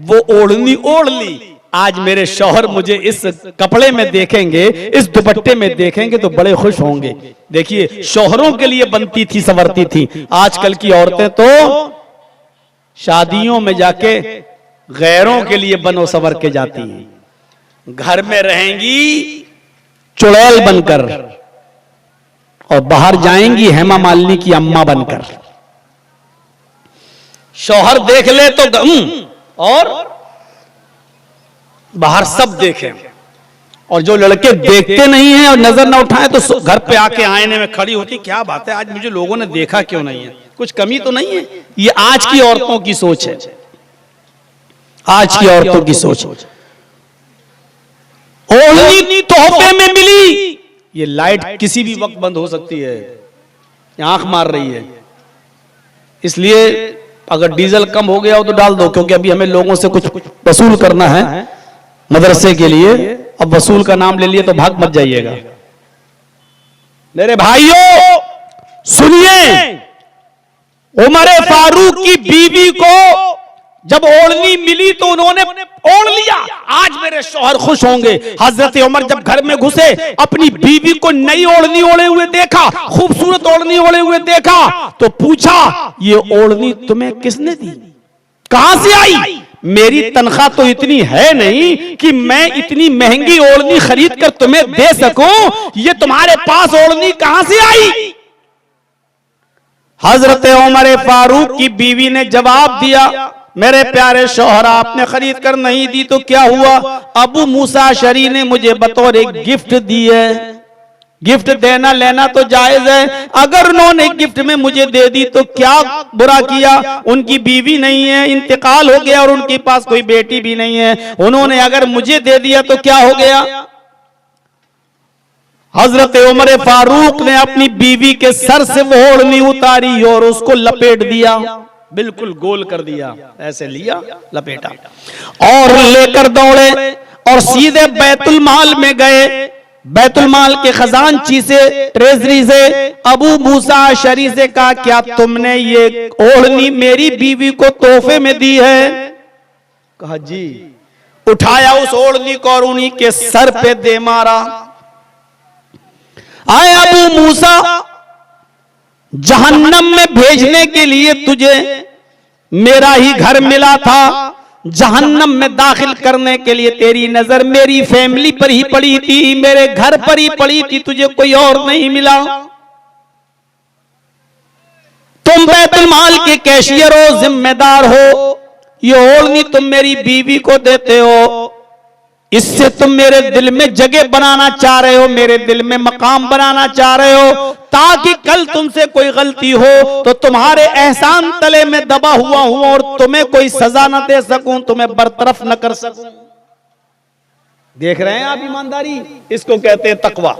वो ओढ़नी ओढ़ ली। आज मेरे शौहर मुझे इस कपड़े में देखेंगे, इस दुपट्टे में देखेंगे तो बड़े खुश होंगे। देखिए, शौहरों के लिए बनती थी, संवरती थी। आजकल की औरतें तो शादियों में जाके गैरों के लिए बनो संवर के जाती हैं, घर में रहेंगी चुड़ैल बनकर और बाहर जाएंगी हेमा मालिनी की अम्मा बनकर। शौहर देख ले तो और बाहर सब देखें, और जो लड़के देखते नहीं हैं और नजर ना उठाएं तो घर पे आके आईने में खड़ी होती, क्या बात है आज मुझे लोगों ने देखा क्यों नहीं है, कुछ कमी तो नहीं है। ये आज की औरतों की सोच है, आज की औरतों की सोच। ओढ़नी तोहफे में मिली, ये लाइट किसी भी वक्त बंद हो सकती है, आंख मार रही है, इसलिए अगर डीजल कम हो गया हो तो डाल दो, क्योंकि अभी हमें लोगों से कुछ वसूल करना है मदरसे के लिए। अब वसूल का नाम ले लिए तो भाग मत जाइएगा। मेरे भाइयों सुनिए, उमर फारूक की बीवी को जब ओढ़नी मिली तो उन्होंने ओढ़ लिया। आज मेरे शौहर खुश होंगे। हजरत उमर जब घर में घुसे, अपनी बीवी को नई ओढ़नी ओढ़े हुए देखा, खूबसूरत ओढ़नी ओढ़े हुए देखा, तो पूछा ये ओढ़नी तुम्हें किसने दी, कहां से आई? मेरी तनख्वाह तो इतनी है नहीं कि मैं इतनी महंगी ओढ़नी खरीद कर तुम्हें दे सकूं, ये तुम्हारे पास ओढ़नी कहां से आई? हजरत उमर फारूक की बीवी ने जवाब दिया, मेरे प्यारे शौहर आपने खरीद कर नहीं दी तो क्या हुआ, अबू मूसा अशरी ने मुझे बतौर एक गिफ्ट दी है। गिफ्ट देना लेना तो जायज है, अगर उन्होंने गिफ्ट में मुझे दे दी तो क्या बुरा किया। उनकी बीवी नहीं है, इंतकाल हो गया, और उनके पास कोई बेटी भी नहीं है, उन्होंने अगर मुझे दे दिया तो क्या हो गया। हजरत उमर फारूक ने अपनी बीवी के सर से वो ओढ़नी उतारी और उसको लपेट दिया, बिल्कुल गोल कर दिया, ऐसे लिया लपेटा और लेकर दौड़े और सीधे बैतुल माल में गए। बैतुल माल के खजानची से, ट्रेजरी से अबू मूसा अशरी से कहा, क्या तुमने ये ओढ़नी मेरी बीवी को तोहफे में दी है? कहा जी। उठाया उस ओढ़नी को और उन्हीं के सर पे दे मारा। आए अबू मूसा, जहन्नम में भेजने के लिए तुझे मेरा ही घर मिला था, जहन्नम में दाखिल करने के लिए तेरी नजर मेरी फैमिली पर ही पड़ी थी, मेरे घर पर ही पड़ी थी, तुझे कोई और नहीं मिला। तुम बैतुल माल के कैशियर हो, जिम्मेदार हो, ये ओढ़नी तुम मेरी बीवी को देते हो, इससे तुम मेरे दिल में जगह बनाना चाह रहे हो, मेरे दिल में मकाम बनाना चाह रहे हो, ताकि कल तुमसे कोई गलती हो तो तुम्हारे एहसान तले में दबा हुआ हूं और तुम्हें कोई सजा न दे सकूं, तुम्हें बरतरफ न कर सकूं। देख रहे हैं आप ईमानदारी, इसको कहते हैं तकवा।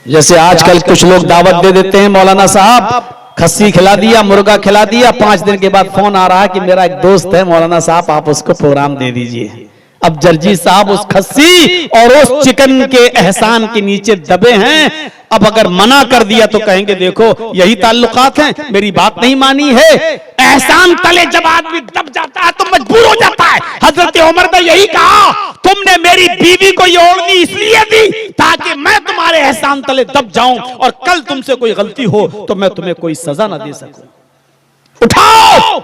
जैसे आजकल कुछ लोग दावत दे देते हैं, मौलाना साहब खस्सी खिला दिया, मुर्गा खिला दिया, 5 दिन के बाद फोन आ रहा है कि मेरा एक दोस्त है मौलाना साहब, आप उसको प्रोग्राम दे दीजिए। अब जर्जी साहब उस खस्सी और उस चिकन के एहसान के नीचे दबे हैं। अब अगर मना कर दिया तो कहेंगे देखो यही ताल्लुकात हैं, मेरी बात नहीं मानी है। एहसान तले जब आदमी दब जाता है तो मजबूर हो जाता है। हजरत उमर ने यही कहा, तुमने मेरी बीवी को ये ओढ़नी इसलिए दी ताकि मैं तुम्हारे एहसान तले दब जाऊं और कल तुमसे कोई गलती हो तो मैं तुम्हें कोई सजा ना दे सकूं। उठाओ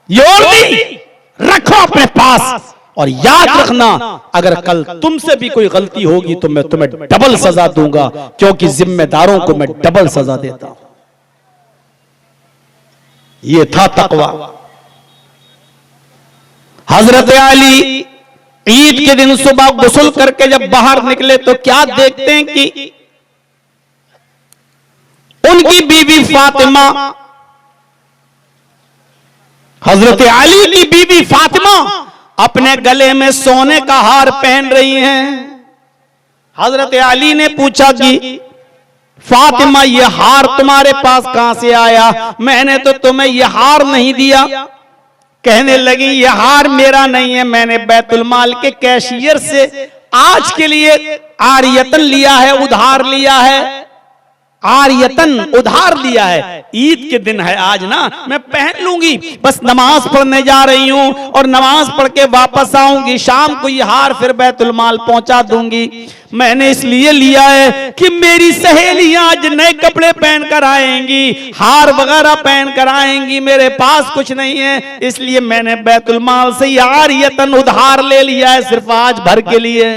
ये ओढ़नी, रखो अपने पास और याद रखना अगर कल तुमसे भी कोई गलती होगी तो मैं तुम्हें डबल सजा दूंगा, क्योंकि जिम्मेदारों को मैं डबल सजा देता हूं। ये था तकवा। हजरत अली ईद के दिन सुबह गुस्ल करके जब बाहर निकले तो क्या देखते हैं कि उनकी बीवी फातिमा, हजरत अली की बीवी फातिमा अपने गले में सोने का हार पहन रही हैं। हजरत अली ने पूछा कि फातिमा ये हार तुम्हारे पास कहां से आया? मैंने तो तुम्हें ये हार नहीं दिया। कहने लगी ये हार मेरा नहीं है, मैंने बैतुल माल के कैशियर से आज के लिए आरियतन लिया है, उधार लिया है, आरियतन उधार लिया है। ईद के दिन है आज ना, मैं पहन लूंगी, बस नमाज पढ़ने जा रही हूं और नमाज पढ़ के वापस आऊंगी, शाम को ये हार फिर बैतुल माल पहुंचा दूंगी। मैंने इसलिए लिया है कि मेरी सहेलियां आज नए कपड़े पहन कर आएंगी, हार वगैरह पहन कर आएंगी, मेरे पास कुछ नहीं है, इसलिए मैंने बैतुल माल से ये आरियतन उधार ले लिया है सिर्फ आज भर के लिए।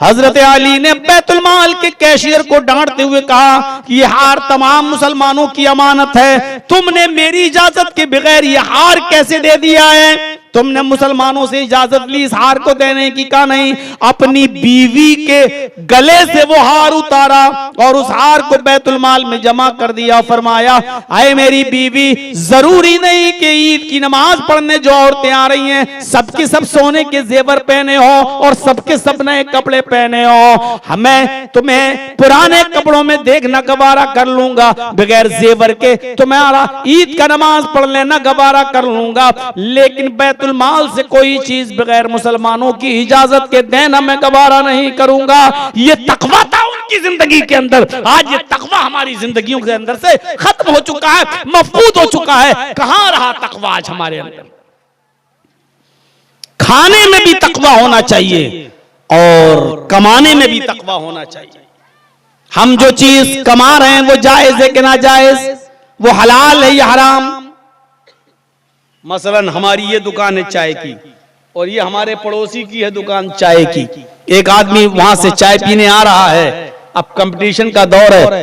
हजरत अली ने बैतुल माल के कैशियर को डांटते हुए कहा कि यह हार तमाम मुसलमानों की अमानत है, तुमने मेरी इजाजत के बगैर यह हार कैसे दे दिया है? तुमने मुसलमानों से इजाजत ली इस हार को देने की? कहा नहीं। अपनी बीवी के गले से वो हार उतारा और उस हार को बैतुल माल में जमा कर दिया। फरमाया, आए मेरी बीवी, जरूरी नहीं कि ईद की नमाज पढ़ने जो औरतें आ रही हैं सबके सब सोने के जेवर पहने हो और सबके सब नए कपड़े पहने हो, हमें तुम्हें पुराने कपड़ों में देखना गवारा कर लूंगा, बगैर जेवर के तुम्हारा ईद का नमाज पढ़ लेना गवारा कर लूंगा, लेकिन बैतुल माल से कोई चीज बगैर मुसलमानों की इजाजत के देना मैं गवारा नहीं करूंगा। ये तकवा था उनकी जिंदगी के अंदर। आज ये तकवा हमारी जिंदगियों के अंदर से खत्म हो चुका है, मफकूद हो चुका है। कहां रहा तकवा आज हमारे अंदर? खाने में भी तकवा होना चाहिए और कमाने में भी तकवा होना चाहिए। हम जो चीज कमा रहे हैं वो जायज है कि ना जायज, वो हलाल है या हराम? मसलन हमारी ये दुकान है चाय की और ये हमारे पड़ोसी की है दुकान चाय की। एक आदमी वहां से चाय पीने आ रहा है, अब कंपटीशन का दौर है।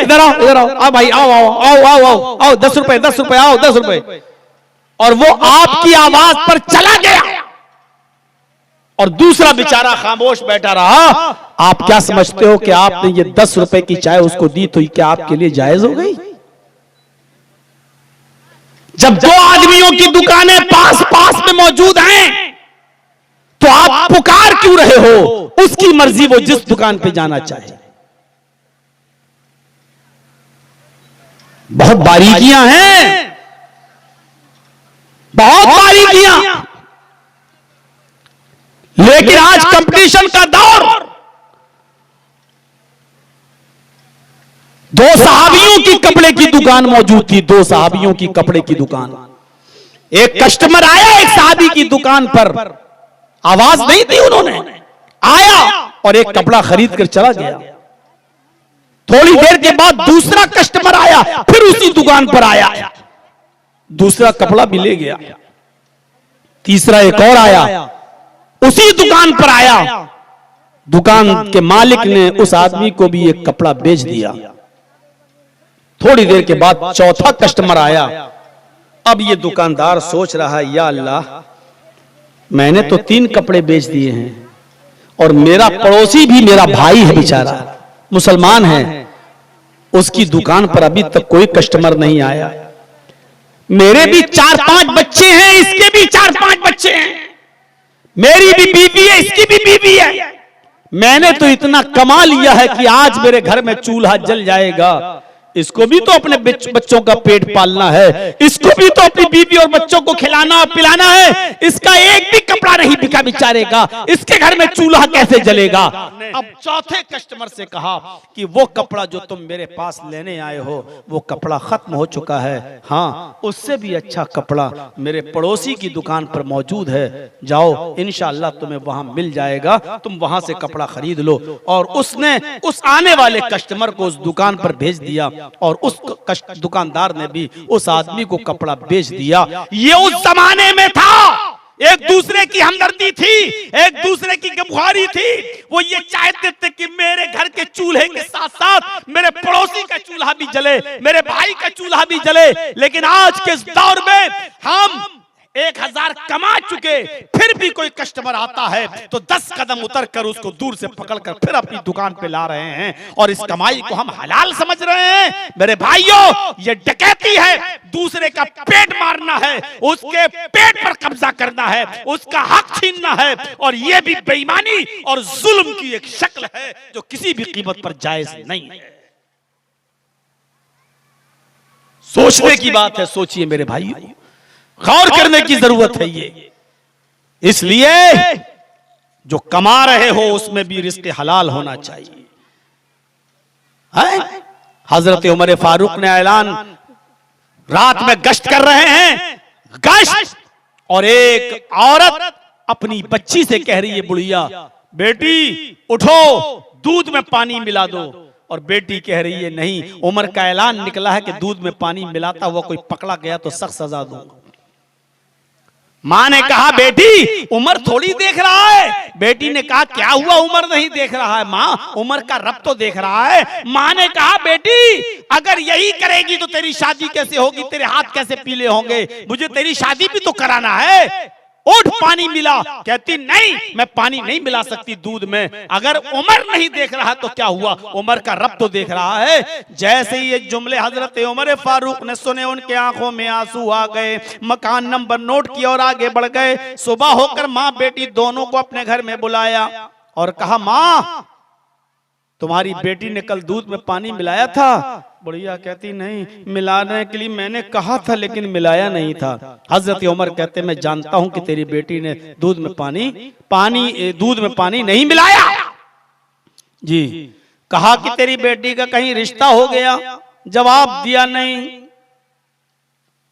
इधर आओ, इधर आओ, आओ भाई, आओ आओ आओ आओ आओ आओ, 10 रुपए 10 रुपए, आओ 10 रुपए। और वो आपकी आवाज पर चला गया और दूसरा बेचारा खामोश बैठा रहा। आप क्या समझते हो कि आपने ये 10 रुपए की चाय उसको दी तो क्या आपके लिए जायज हो गई? जब दो आदमियों की दुकानें पास पास में मौजूद हैं तो आप पुकार क्यों रहे हो? उसकी मर्जी, वो जिस दुकान पे जाना चाहे। बहुत बारीकियां हैं, बहुत बारीकियां। लेकिन आज कंपटीशन का दौर। दो सहाबियों की कपड़े की दुकान मौजूद थी, दो सहाबियों की कपड़े की दुकान। एक कस्टमर आया एक सहाबी की दुकान पर, आवाज नहीं दी उन्होंने, आया और एक कपड़ा खरीद कर चला गया। थोड़ी देर के बाद दूसरा कस्टमर आया, फिर उसी दुकान पर आया, दूसरा कपड़ा भी ले गया। तीसरा एक और आया, उसी दुकान पर आया। दुकान के मालिक ने उस आदमी को भी एक कपड़ा बेच दिया। थोड़ी देर के बाद चौथा कस्टमर आया। अब ये दुकानदार सोच रहा है, या अल्लाह, मैंने तो 3 कपड़े बेच दिए हैं और मेरा पड़ोसी भी मेरा भाई है, बेचारा मुसलमान है, उसकी दुकान पर अभी तक कोई कस्टमर नहीं आया। मेरे भी 4-5 बच्चे हैं, इसके भी 4-5 बच्चे हैं, मेरी भी बीवी है, इसकी भी बीवी है। मैंने तो इतना कमा लिया है कि आज मेरे घर में चूल्हा जल जाएगा। इसको भी तो अपने बच्चों का पेट पालना है, इसको भी तो अपनी बीवी और बच्चों को खिलाना और पिलाना है। इसका एक भी कपड़ा नहीं बिका बेचारे का, इसके घर में चूल्हा कैसे जलेगा? अब चौथे कस्टमर से कहा कि वो कपड़ा जो तुम मेरे पास लेने आए हो वो कपड़ा खत्म हो चुका है। हाँ, उससे भी अच्छा कपड़ा मेरे पड़ोसी की दुकान पर मौजूद है, जाओ इंशाअल्लाह तुम्हें वहां मिल जाएगा, तुम वहां से कपड़ा खरीद लो। और उसने उस आने वाले कस्टमर को उस दुकान पर भेज दिया और उस दुकानदार ने भी उस आदमी को कपड़ा बेच दिया। ये उस जमाने में था, एक दूसरे की हमदर्दी थी, एक दूसरे की गमख्वारी थी। वो ये चाहते थे कि मेरे घर के चूल्हे के साथ साथ मेरे पड़ोसी का चूल्हा भी जले, मेरे भाई का चूल्हा भी जले। लेकिन आज के इस दौर में हम 1000 कमा चुके, फिर भी कोई कस्टमर आता है तो 10 कदम उतर कर उसको दूर से पकड़कर फिर अपनी दुकान पे ला रहे हैं और इस कमाई को हम हलाल समझ रहे हैं। मेरे भाइयों, ये डकैती है, दूसरे का पेट मारना है, उसके पेट पर कब्जा करना है, उसका हक छीनना है। और ये भी बेईमानी और जुल्म की एक शक्ल है जो किसी भी कीमत पर जायज नहीं है। सोचने की बात है, सोचिए मेरे भाइयों, गौर करने की जरूरत है ये। इसलिए जो कमा रहे हो उसमें भी रिस्क हलाल होना चाहिए। हजरत उमर फारूक ने ऐलान, रात में गश्त कर रहे हैं, गश्त, और एक औरत अपनी बच्ची से कह रही है, बुढ़िया बेटी उठो, दूध में पानी मिला दो। और बेटी कह रही है नहीं, उमर का ऐलान निकला है कि दूध में पानी मिलाता हुआ कोई पकड़ा गया तो सख्त सजा दूंगा। मां ने कहा, बेटी उमर थोड़ी देख रहा है। बेटी ने कहा, क्या हुआ, उमर नहीं देख रहा है मां, उमर का रब तो देख रहा है। मां ने कहा, बेटी अगर यही करेगी तो तेरी शादी कैसे होगी, तेरे हाथ कैसे पीले होंगे, मुझे तेरी शादी भी तो कराना है। उठ पानी मिला। कहती नहीं, मैं पानी नहीं मिला सकती दूध में। अगर उमर नहीं देख रहा तो क्या हुआ, उमर का रब तो देख रहा है। जैसे ही ये जुमले हजरत उमर फारूक ने सुने, उनके आंखों में आंसू आ गए, मकान नंबर नोट किया और आगे बढ़ गए। सुबह होकर माँ बेटी दोनों को अपने घर में बुलाया और कहा, माँ तुम्हारी बेटी ने कल दूध में पानी मिलाया था। बुढ़िया कहती नहीं, मिलाने के लिए मैंने कहा था लेकिन मिलाया नहीं था। हजरत उमर कहते, मैं जानता हूं कि तेरी बेटी ने दूध में पानी नहीं मिलाया। जी, कहा कि तेरी बेटी का कहीं रिश्ता हो गया, जवाब दिया नहीं।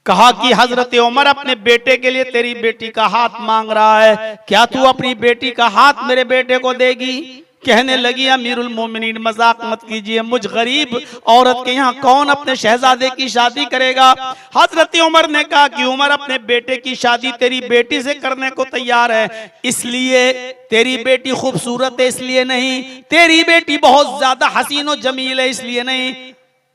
कहा कि हजरत उमर अपने बेटे के लिए तेरी बेटी का हाथ मांग रहा है, क्या तू अपनी बेटी का हाथ मेरे बेटे को देगी? कहने लगी, अमीरुल मोमिनीन मजाक मत कीजिए, मुझ गरीब औरत के यहाँ कौन अपने शहजादे की शादी करेगा। हजरत उमर ने कहा कि उमर अपने बेटे की शादी तेरी बेटी से करने को तैयार है, इसलिए तेरी बेटी खूबसूरत है इसलिए नहीं, तेरी बेटी बहुत ज्यादा हसीन और जमील है इसलिए नहीं,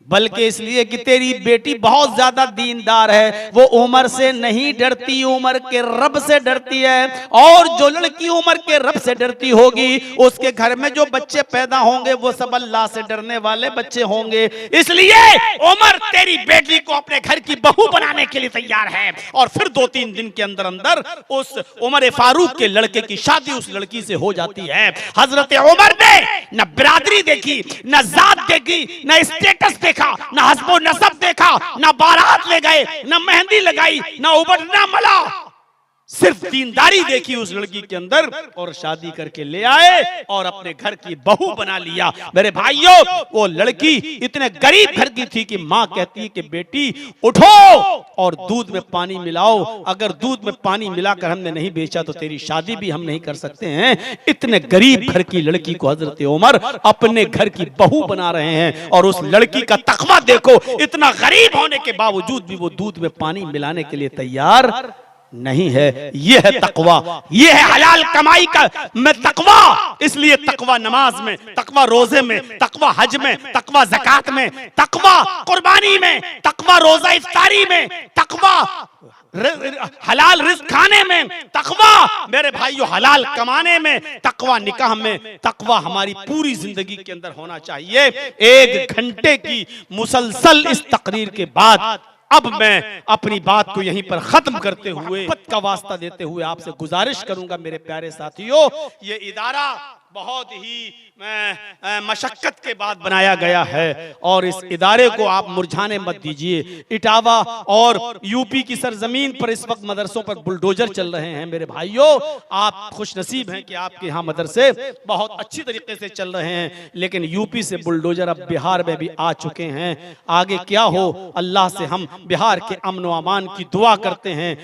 बल्कि इसलिए कि तेरी बेटी बहुत ज्यादा दीनदार है, वो उम्र से नहीं डरती, उम्र के रब से डरती है। और जो लड़की उम्र के रब से डरती होगी उसके घर में जो बच्चे पैदा होंगे वो सब अल्लाह से डरने वाले बच्चे होंगे। इसलिए उमर तेरी बेटी को अपने घर की बहू बनाने के लिए तैयार है। और फिर 2-3 दिन के अंदर अंदर उस उमर फारूक के लड़के की शादी उस लड़की से हो जाती है। हजरत उमर ने न बिरादरी देखी, न जात देखी, न स्टेटस देखा, न हस्बो नसब देखा, न बारात ले गए, न मेहंदी लगाई, न उबटना मला, सिर्फ दीनदारी देखी उस लड़की के अंदर और शादी करके ले आए और अपने घर की बहू बना लिया। मेरे भाइयों, वो लड़की इतने गरीब घर की थी कि माँ कहती है कि बेटी उठो और दूध में पानी मिलाओ, अगर दूध में पानी मिलाकर हमने नहीं बेचा तो तेरी शादी भी हम नहीं कर सकते हैं। इतने गरीब घर की लड़की को हजरत उमर अपने घर की बहू बना रहे हैं। और उस लड़की का तकवा देखो, इतना गरीब होने के बावजूद भी वो दूध में पानी मिलाने के लिए तैयार नहीं है। यह है तकवा, यह है हलाल कमाई का में तकवा। इसलिए तकवा नमाज में, तकवा रोजे में, तकवा हज में, तकवा ज़कात में, तकवा कुर्बानी में, तकवा रोजा इफ्तारी में, तकवा हलाल रिज़्क खाने में, तकवा मेरे भाइयों हलाल कमाने में, तकवा निकाह में, तकवा हमारी पूरी जिंदगी के अंदर होना चाहिए। 1 घंटे की मुसलसल इस तकरीर के बाद अब मैं अपनी बात को यहीं पर खत्म करते हुए पद का वास्ता देते हुए आपसे गुजारिश करूंगा मेरे प्यारे साथियों, ये इदारा बहुत ही मशक्कत के बाद बनाया गया है और इस इदारे को आप मुरझाने मत दीजिए। इटावा और यूपी की सरजमीन पर इस वक्त मदरसों पर बुलडोजर चल रहे हैं। मेरे भाइयों, आप खुशनसीब हैं कि आपके यहाँ मदरसे बहुत अच्छी तरीके से चल रहे हैं, लेकिन यूपी से बुलडोजर अब बिहार में भी आ चुके हैं। आगे क्या हो, अल्लाह से हम बिहार के अमन व अमान की दुआ करते हैं।